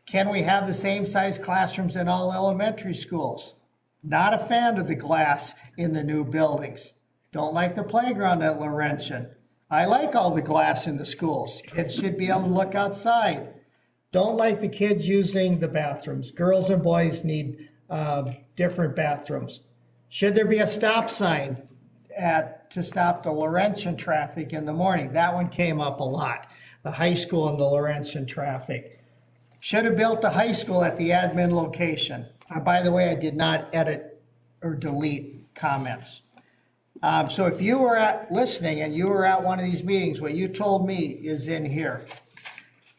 Can we have the same size classrooms in all elementary schools? Not a fan of the glass in the new buildings. Don't like the playground at Laurentian. I like all the glass in the schools. Kids should be able to look outside. Don't like the kids using the bathrooms. Girls and boys need different bathrooms. Should there be a stop sign to stop the Laurentian traffic in the morning? That one came up a lot, the high school and the Laurentian traffic. Should have built the high school at the admin location. By the way, I did not edit or delete comments. So if you were listening and you were at one of these meetings, what you told me is in here.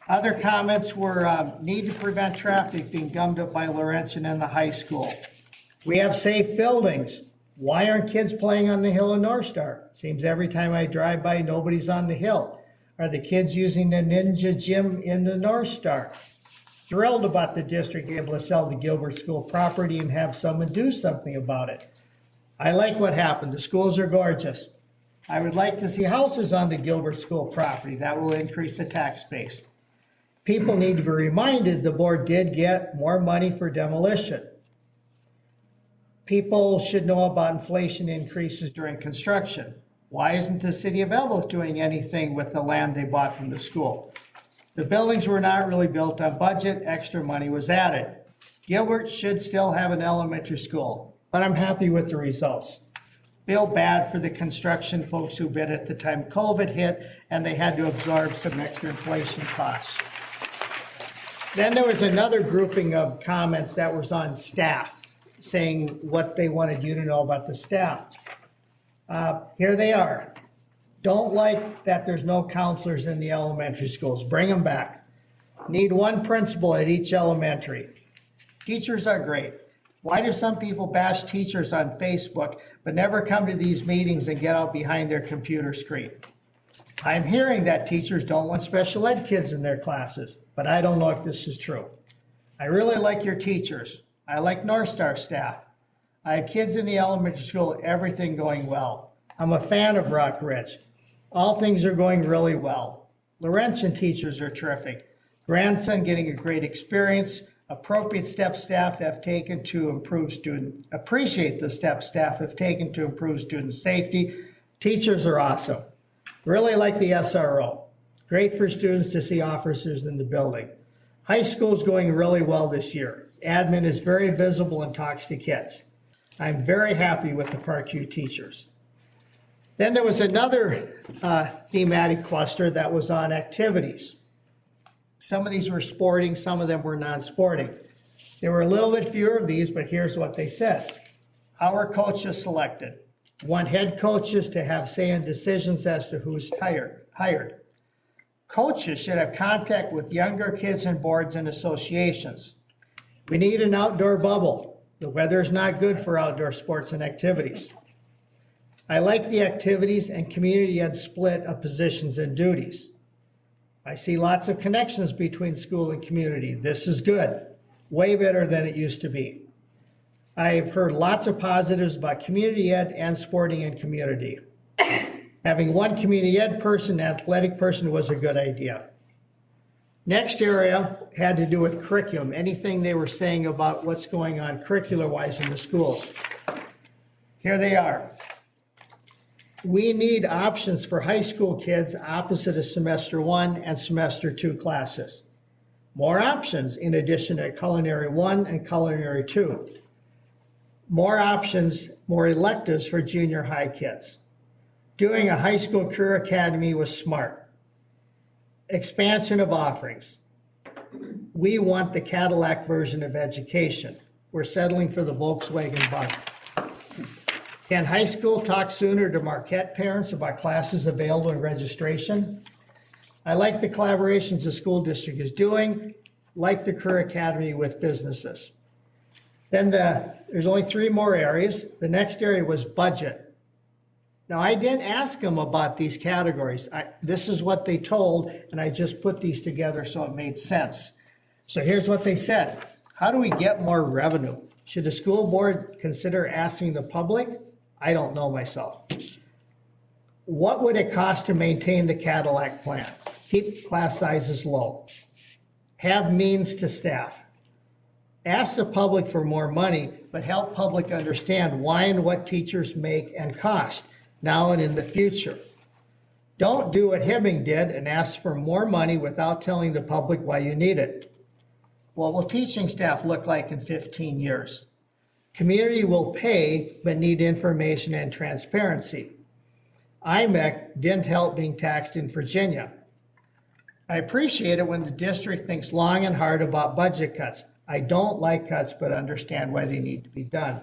Other comments were need to prevent traffic being gummed up by Laurentian and the high school. We have safe buildings. Why aren't kids playing on the hill in North Star? Seems every time I drive by, nobody's on the hill. Are the kids using the Ninja Gym in the North Star? Thrilled about the district able to sell the Gilbert School property and have someone do something about it. I like what happened. The schools are gorgeous. I would like to see houses on the Gilbert School property. That will increase the tax base. People need to be reminded the board did get more money for demolition. People should know about inflation increases during construction. Why isn't the city of Evelyn doing anything with the land they bought from the school? The buildings were not really built on budget. Extra money was added. Gilbert should still have an elementary school, but I'm happy with the results. Feel bad for the construction folks who bid at the time COVID hit and they had to absorb some extra inflation costs. Then there was another grouping of comments that was on staff, saying what they wanted you to know about the staff. Here they are. Don't like that there's no counselors in the elementary schools. Bring them back. Need one principal at each elementary. Teachers are great. Why do some people bash teachers on Facebook but never come to these meetings and get out behind their computer screen? I'm hearing that teachers don't want special ed kids in their classes, but I don't know if this is true. I really like your teachers. I like North Star staff. I have kids in the elementary school, everything going well. I'm a fan of Rock Ridge. All things are going really well. Laurentian teachers are terrific. Grandson getting a great experience. appreciate the steps staff have taken to improve student safety. Teachers are awesome. Really like the SRO. Great for students to see officers in the building. High school's going really well this year. Admin is very visible and talks to kids. I'm very happy with the Parkview teachers. Then there was another thematic cluster that was on activities. Some of these were sporting, some of them were non-sporting. There were a little bit fewer of these, but here's what they said. How are coaches selected? Want head coaches to have say in decisions as to who's hired. Coaches should have contact with younger kids and boards and associations. We need an outdoor bubble. The weather is not good for outdoor sports and activities. I like the activities and community ed split of positions and duties. I see lots of connections between school and community. This is good, way better than it used to be. I've heard lots of positives about community ed and sporting and community. Having one community ed person, athletic person was a good idea. Next area had to do with curriculum, anything they were saying about what's going on curricular-wise in the schools. Here they are. We need options for high school kids opposite of semester 1 and semester 2 classes. More options in addition to culinary 1 and culinary 2. More options, more electives for junior high kids. Doing a high school career academy was smart. Expansion of offerings. We want the Cadillac version of education. We're settling for the Volkswagen Bug. Can high school talk sooner to Marquette parents about classes available and registration? I like the collaborations the school district is doing, like the Career Academy with businesses. Then there's only 3 more areas. The next area was budget. Now, I didn't ask them about these categories. This is what they told, and I just put these together so it made sense. So here's what they said. How do we get more revenue? Should the school board consider asking the public? I don't know myself. What would it cost to maintain the Cadillac plan? Keep class sizes low. Have means to staff. Ask the public for more money, but help public understand why and what teachers make and cost now and in the future. Don't do what Hibbing did and ask for more money without telling the public why you need it. What will teaching staff look like in 15 years? Community will pay, but need information and transparency. IMEC didn't help being taxed in Virginia. I appreciate it when the district thinks long and hard about budget cuts. I don't like cuts, but understand why they need to be done.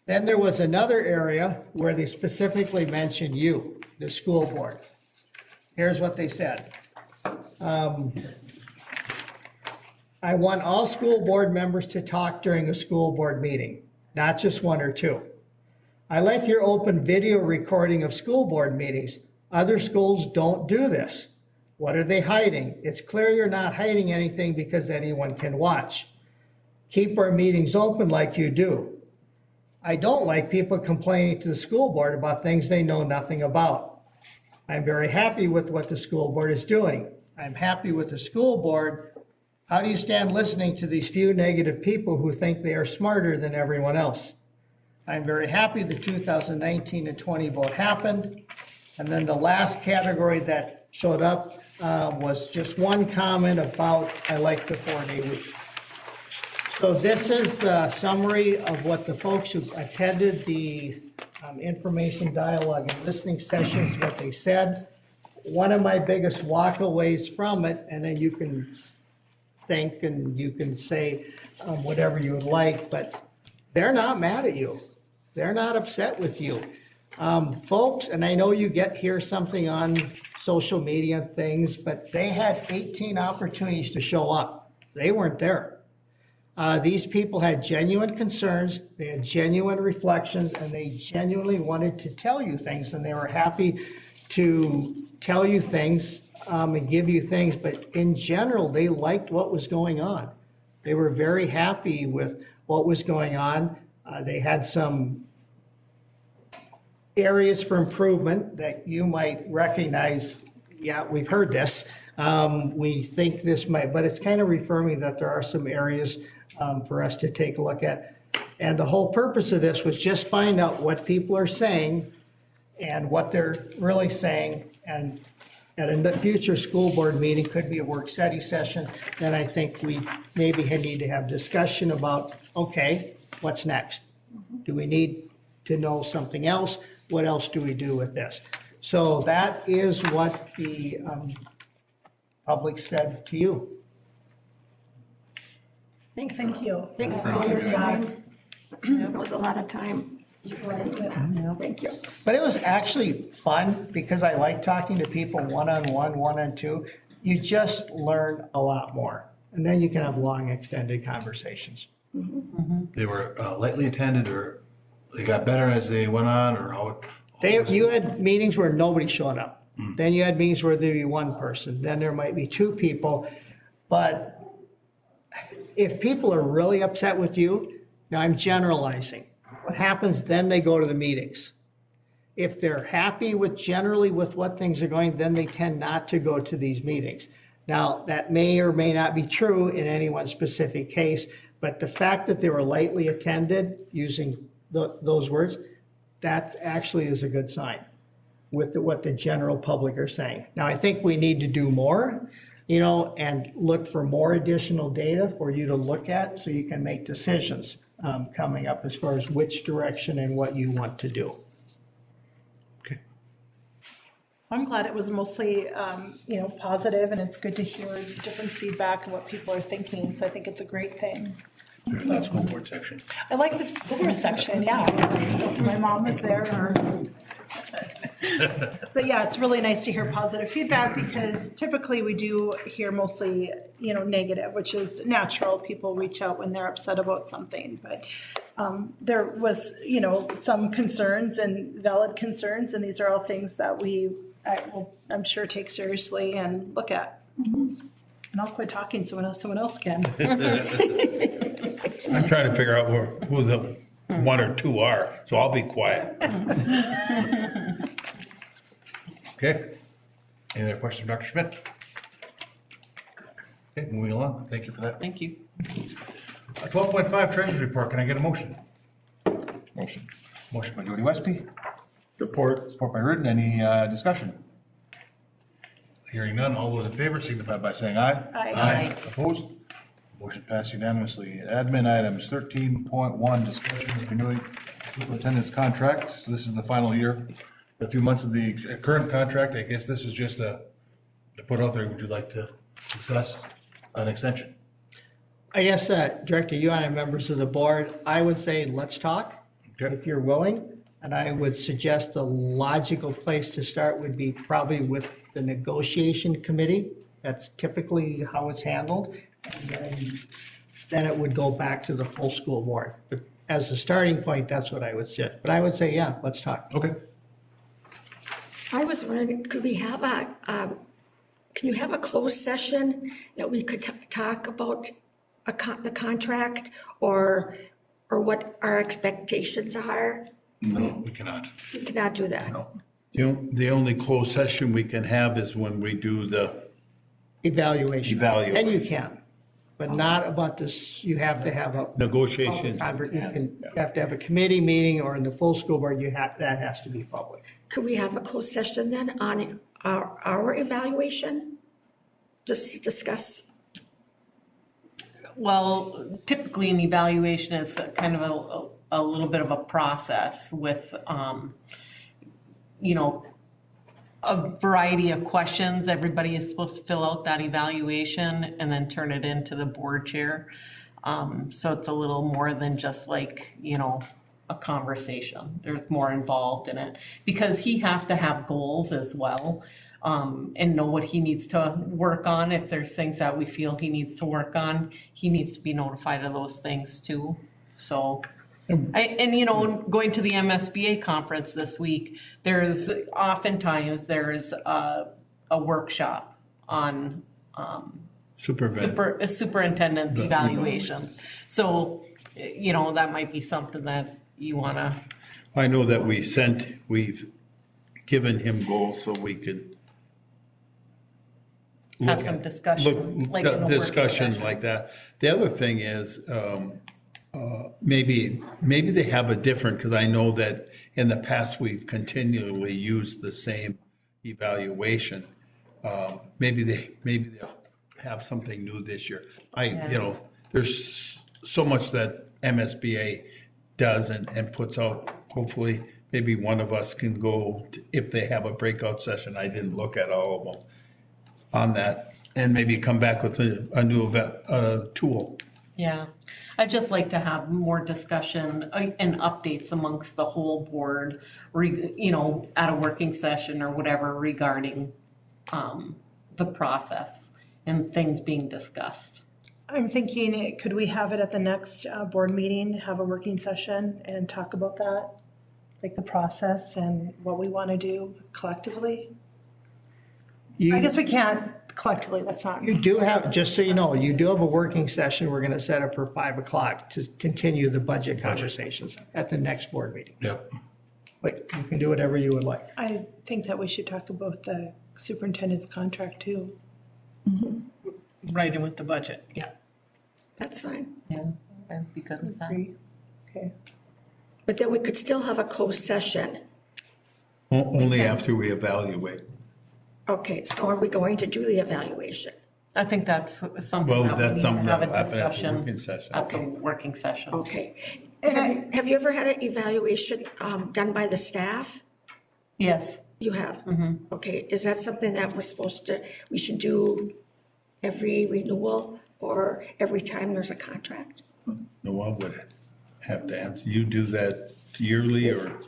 Then there was another area where they specifically mentioned you, the school board. Here's what they said. I want all school board members to talk during a school board meeting, not just 1 or 2. I like your open video recording of school board meetings. Other schools don't do this. What are they hiding? It's clear you're not hiding anything because anyone can watch. Keep our meetings open like you do. I don't like people complaining to the school board about things they know nothing about. I'm very happy with what the school board is doing. I'm happy with the school board. How do you stand listening to these few negative people who think they are smarter than everyone else? I'm very happy the 2019 and 20 vote happened. And then the last category that showed up was just one comment about, I like the 4-day week. So this is the summary of what the folks who attended the information dialogue and listening sessions, what they said. One of my biggest walkaways from it, and then you can think and you can say whatever you would like, but they're not mad at you. They're not upset with you. Folks, and I know you hear something on social media things, but they had 18 opportunities to show up. They weren't there. These people had genuine concerns, they had genuine reflections, and they genuinely wanted to tell you things, and they were happy to tell you things and give you things, but in general, they liked what was going on. They were very happy with what was going on. They had some areas for improvement that you might recognize yeah, we've heard this. We think this might, but it's kind of reaffirming that there are some areas for us to take a look at. And the whole purpose of this was just find out what people are saying and what they're really saying. And at a future school board meeting, could be a work study session, then I think we maybe need to have discussion about, okay, what's next? Do we need to know something else? What else do we do with this? So that is what the public said to you. Thanks. Thank you. Thanks for all your time. It was a lot of time. Thank you. But it was actually fun because I like talking to people one-on-one, one-on-two. You just learn a lot more. And then you can have long, extended conversations. They were lightly attended, or they got better as they went on, or how? You had meetings where nobody showed up. Then you had meetings where there'd be one person, then there might be two people. But if people are really upset with you, now I'm generalizing. What happens, then they go to the meetings. If they're happy with generally with what things are going, then they tend not to go to these meetings. Now, that may or may not be true in any one specific case, but the fact that they were lightly attended, using those words, that actually is a good sign with what the general public are saying. Now, I think we need to do more, and look for more additional data for you to look at so you can make decisions coming up as far as which direction and what you want to do. I'm glad it was mostly, positive, and it's good to hear different feedback and what people are thinking, so I think it's a great thing. That school board section. I like the school board section, yeah. My mom was there. But yeah, it's really nice to hear positive feedback, because typically we do hear mostly, negative, which is natural. People reach out when they're upset about something, but there was, some concerns and valid concerns, and these are all things that I'm sure take seriously and look at. And I'll quit talking so someone else can. I'm trying to figure out who the one or two are, so I'll be quiet. Okay. Any other questions, Dr. Schmidt? Okay, moving along. Thank you for that. Thank you. 12.5 Treasurer's Report. Can I get a motion? Motion. Motion by Jody Westby. Support. Support by Ridden. Any discussion? Hearing none. All those in favor signify by saying aye. Aye. Opposed? Motion passed unanimously. Admin items 13.1, discussion of renewing superintendent's contract. So this is the final year, a few months of the current contract. I guess this is just to put out there. Would you like to discuss an extension? I guess, Director, you and members of the board, I would say, let's talk, if you're willing. And I would suggest a logical place to start would be probably with the negotiation committee. That's typically how it's handled. And then it would go back to the full school board. But as a starting point, that's what I would suggest. But I would say, yeah, let's talk. Okay. I was wondering, could we have can you have a closed session that we could talk about the contract or what our expectations are? No, we cannot. We cannot do that. The only closed session we can have is when we do the Evaluation. And you can, but not about this, you have to have a. negotiation. You have to have a committee meeting, or in the full school board, that has to be public. Could we have a closed session then on our evaluation? Just to discuss? Well, typically an evaluation is kind of a little bit of a process with, a variety of questions. Everybody is supposed to fill out that evaluation and then turn it into the board chair. So it's a little more than just like, a conversation. There's more involved in it because he has to have goals as well. And know what he needs to work on. If there's things that we feel he needs to work on, he needs to be notified of those things too. So, going to the MSBA conference this week, there's oftentimes a workshop on superintendent evaluations. So, that might be something that you wanna. I know that we've given him goals so we could have look some at- discussion, look, like in a working discussion session. like that. The other thing is, maybe they have a different, because I know that in the past, we've continually used the same evaluation. Maybe they'll have something new this year. There's so much that MSBA does and puts out. Hopefully, maybe one of us can go, if they have a breakout session, I didn't look at all of them on that, and maybe come back with a new tool. Yeah, I'd just like to have more discussion and updates amongst the whole board, at a working session or whatever regarding the process and things being discussed. I'm thinking, could we have it at the next board meeting, have a working session and talk about that? Like the process and what we want to do collectively? I guess we can't collectively, that's not. You do have, just so you know, you do have a working session we're gonna set up for 5 o'clock to continue the budget conversations at the next board meeting. Yep. But you can do whatever you would like. I think that we should talk about the superintendent's contract too. Right in with the budget. Yeah. That's fine. Yeah, I'd be good with that. Okay. But then we could still have a closed session. Only after we evaluate. Okay, so are we going to do the evaluation? I think that's something Well, that we that's need to something have a that'll happen at the discussion working session. at the working session. Okay. Have you ever had an evaluation done by the staff? Yes. You have? Okay, is that something that we should do every renewal or every time there's a contract? No one would have to answer. You do that yearly or?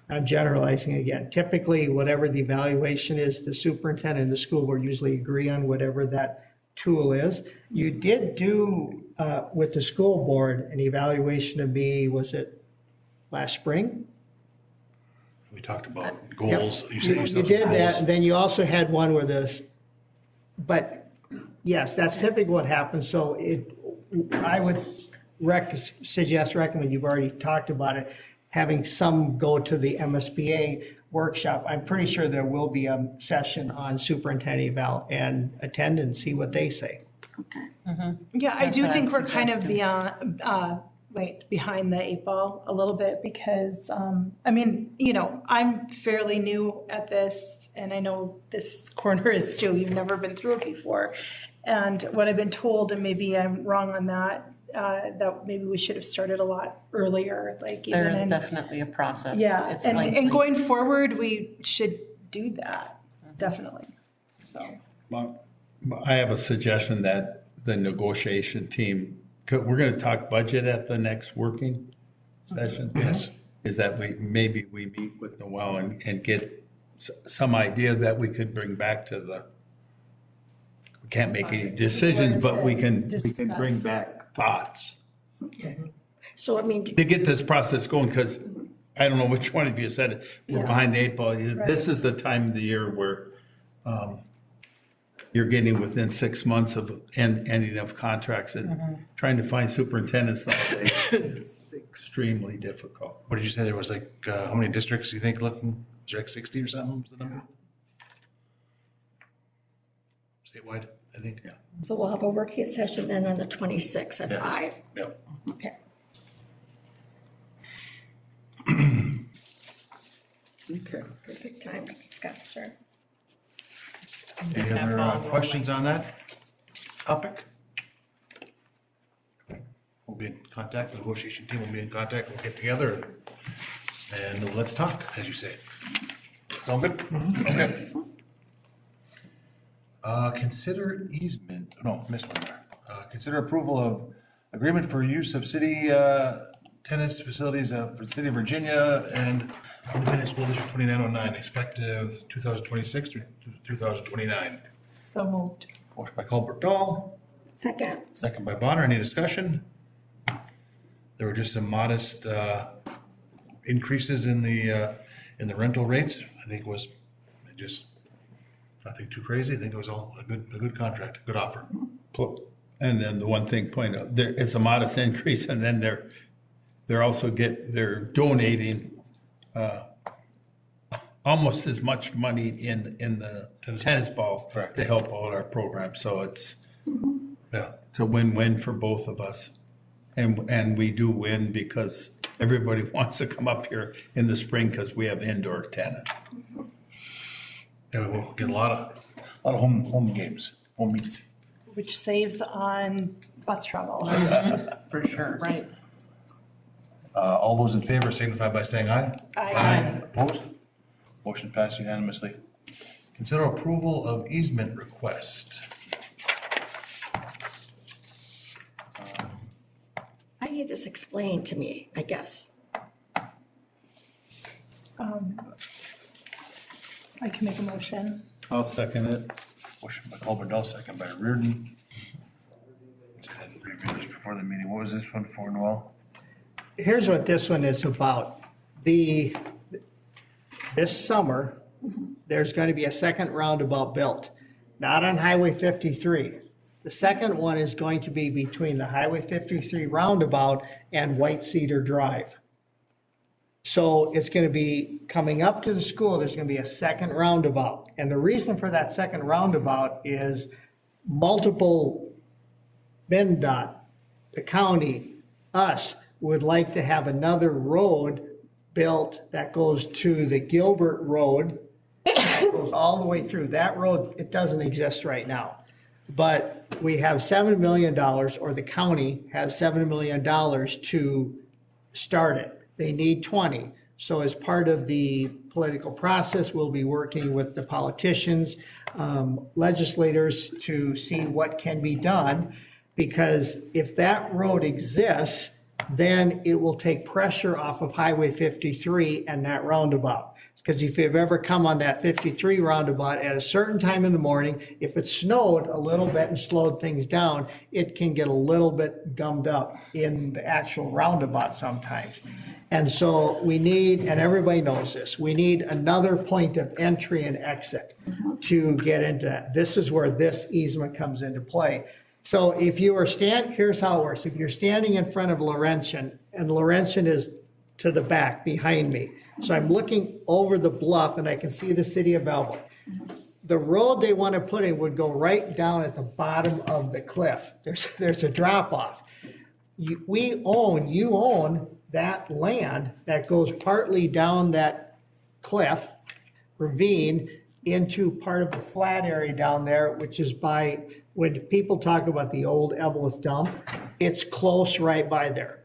I'm generalizing again, typically whatever the evaluation is, the superintendent and the school board usually agree on whatever that tool is. You did do, with the school board, an evaluation of me, was it last spring? We talked about goals. Yep. You You did that, and then you also had one where but yes, that's typically what happens, so I would recommend, you've already talked about it, having some go to the MSBA workshop. I'm pretty sure there will be a session on superintendent eval and attend and see what they say. Okay. Yeah, I That's do what think I'm we're kind of suggesting. behind the 8 ball a little bit because, I'm fairly new at this and I know this corner is too, you've never been through it before. And what I've been told, and maybe I'm wrong on that maybe we should have started a lot earlier, like even There is in. definitely a process. Yeah, It's and lengthy. going forward, we should do that, definitely, so. Well, I have a suggestion that the negotiation team, we're gonna talk budget at the next working session. Yes. Is that we meet with Noel and get some idea that we could bring back to we can't make any decisions, but we can bring back thoughts. So, To get this process going, because I don't know which one of you said it, we're behind the 8 ball. This is the time of the year where you're getting within 6 months of ending of contracts and trying to find superintendents nowadays is extremely difficult. What did you say? There was how many districts you think looking? Is there 60 or something was the number? Statewide, I think. Yeah. So we'll have a working session then on the 26th at 5. Yep. Okay. Okay. Perfect time to discuss, sure. Any other questions on that topic? We'll be in contact, the negotiation team will be in contact, we'll get together and let's talk, as you say. Sound good? Okay. Consider easement, missed one there. Consider approval of agreement for use of city tennis facilities for the city of Virginia and Independent School District 2909, effective 2026 through 2029. So moved. Motion by Colbert Dahl, Second. second by Bonner. Any discussion? There were just some modest increases in the rental rates. I think it was just nothing too crazy. I think it was all a good contract, a good offer. And then the one thing point out, it's a modest increase, and then they're donating almost as much money in the tennis balls Correct. to help out our program. So it's Yeah. a win-win for both of us. And we do win because everybody wants to come up here in the spring because we have indoor tennis. And we'll get a lot of home games, home meets. Which saves on bus travel. For sure. Right. All those in favor signify by saying aye. Aye. Opposed? Motion passed unanimously. Consider approval of easement request. I need this explained to me, I guess. I can make a motion. I'll second it. Motion by Colbert, second by Reardon. Just had to review this before the meeting. What was this one for, Noel? Here's what this one is about. This summer, there's going to be a second roundabout built, not on Highway 53. The second one is going to be between the Highway 53 roundabout and White Cedar Drive. So it's going to be coming up to the school, there's going to be a second roundabout. And the reason for that second roundabout is multiple MnDOT, the county, us, would like to have another road built that goes to the Gilbert Road, goes all the way through. That road, it doesn't exist right now. But we have $7 million, or the county has $7 million to start it. They need 20. So as part of the political process, we'll be working with the politicians, legislators to see what can be done. Because if that road exists, then it will take pressure off of Highway 53 and that roundabout. Because if you've ever come on that 53 roundabout at a certain time in the morning, if it snowed a little bit and slowed things down, it can get a little bit gummed up in the actual roundabout sometimes. And so we need, and everybody knows this, we need another point of entry and exit to get into that. This is where this easement comes into play. So if you are here's how it works. If you're standing in front of Laurentian, and Laurentian is to the back behind me. So I'm looking over the bluff and I can see the city of Belleville. The road they want to put in would go right down at the bottom of the cliff. There's a drop off. You own that land that goes partly down that cliff ravine into part of the flat area down there, which is when people talk about the old Evelyn dump, it's close right by there.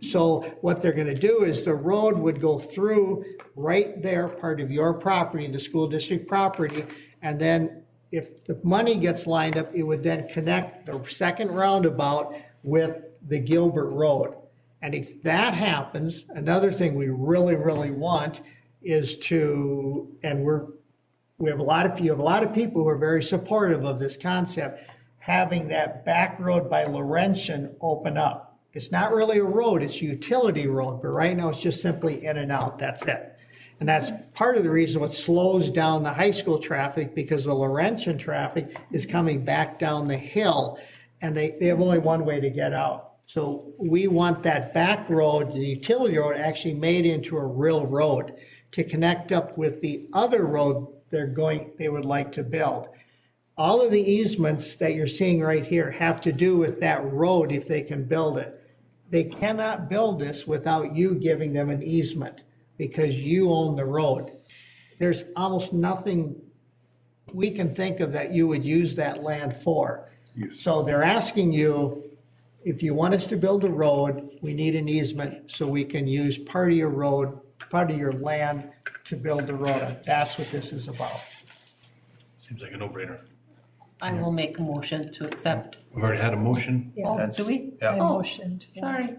So what they're gonna do is the road would go through right there, part of your property, the school district property, and then if the money gets lined up, it would then connect the second roundabout with the Gilbert Road. And if that happens, another thing we really, really want is to, and you have a lot of people who are very supportive of this concept, having that back road by Laurentian open up. It's not really a road, it's a utility road, but right now it's just simply in and out, that's it. And that's part of the reason what slows down the high school traffic, because the Laurentian traffic is coming back down the hill and they have only one way to get out. So we want that back road, the utility road, actually made into a real road to connect up with the other road they would like to build. All of the easements that you're seeing right here have to do with that road if they can build it. They cannot build this without you giving them an easement because you own the road. There's almost nothing we can think of that you would use that land for. So they're asking you, if you want us to build a road, we need an easement so we can use part of your road, part of your land to build the road on. That's what this is about. Seems like a no-brainer. I will make a motion to accept. We've already had a motion. Oh, That's- do we? Yeah. I Oh, motioned. Yeah. Sorry.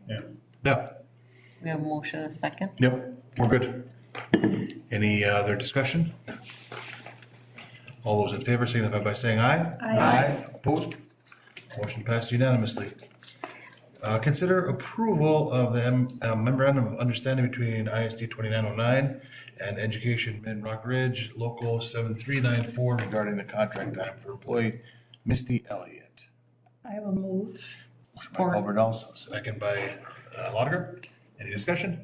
Yeah, We have a motion, a second. yep, we're good. Any other discussion? All those in favor signify by saying aye. Aye. Opposed? Motion passed unanimously. Consider approval of the memorandum of understanding between ISD 2909 and Education in Rock Ridge, Local 7394, regarding the contract time for employee Misty Elliott. I will move. Motion by Colbert, second by Lotiger. Any discussion?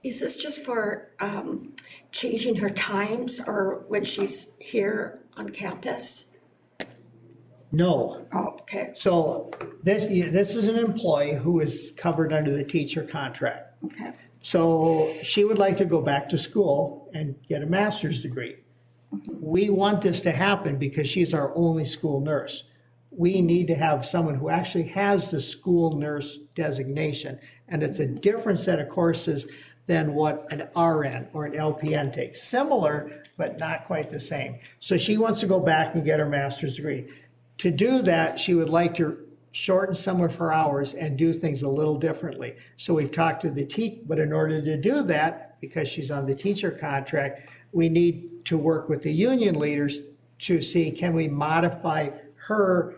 is this just for changing her times or when she's here on campus? No. Oh, okay, So this is an employee who is covered under the teacher contract. okay. So she would like to go back to school and get a master's degree. We want this to happen because she's our only school nurse. We need to have someone who actually has the school nurse designation. And it's a different set of courses than what an RN or an LPN takes. Similar, but not quite the same. So she wants to go back and get her master's degree. To do that, she would like to shorten some of her hours and do things a little differently. So we've talked to the but in order to do that, because she's on the teacher contract, we need to work with the union leaders to see, can we modify her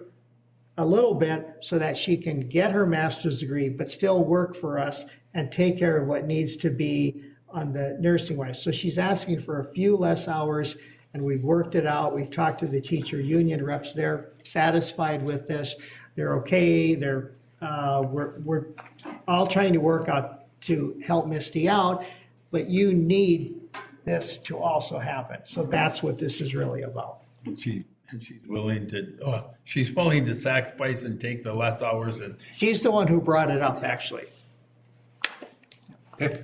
a little bit so that she can get her master's degree, but still work for us and take care of what needs to be on the nursing wise. So she's asking for a few less hours, and we've worked it out. We've talked to the teacher union reps. They're satisfied with this. They're okay. We're all trying to work out to help Misty out, but you need this to also happen. So that's what this is really about. And she's willing to sacrifice and take the less hours and. She's the one who brought it up, actually. Okay.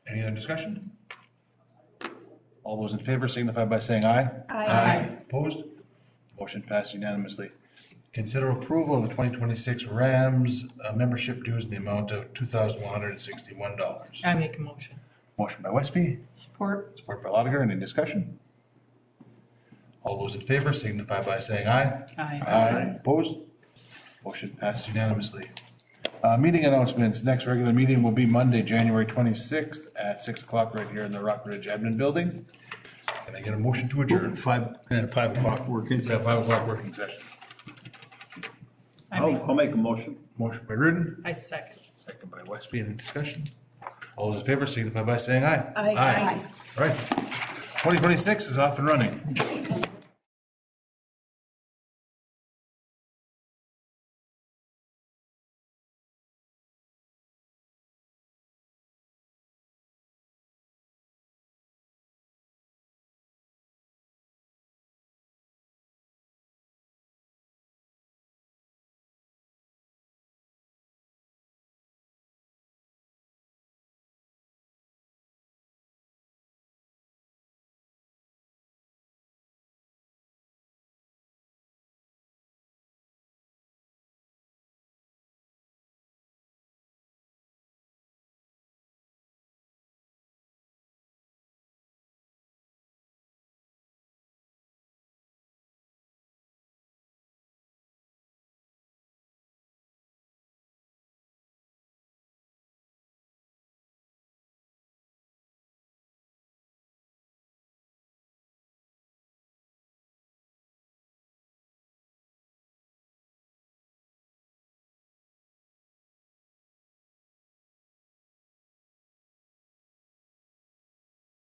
Any other discussion? All those in favor signify by saying aye. Aye. Opposed? Motion passed unanimously. Consider approval of the 2026 Rams membership dues in the amount of $2,161. I make a motion. Motion by Westby, Support. support by Lotiger. Any discussion? All those in favor signify by saying aye. Aye. Opposed? Motion passed unanimously. Meeting announcements. Next regular meeting will be Monday, January 26th at 6 o'clock right here in the Rockridge Admin Building. Can I get a motion to adjourn? 5 o'clock working. It's at 5 o'clock working session. I'll make a motion. Motion by Reardon, I second. second by Westby. Any discussion? All those in favor signify by saying aye. Aye. All right. 2026 is off and running.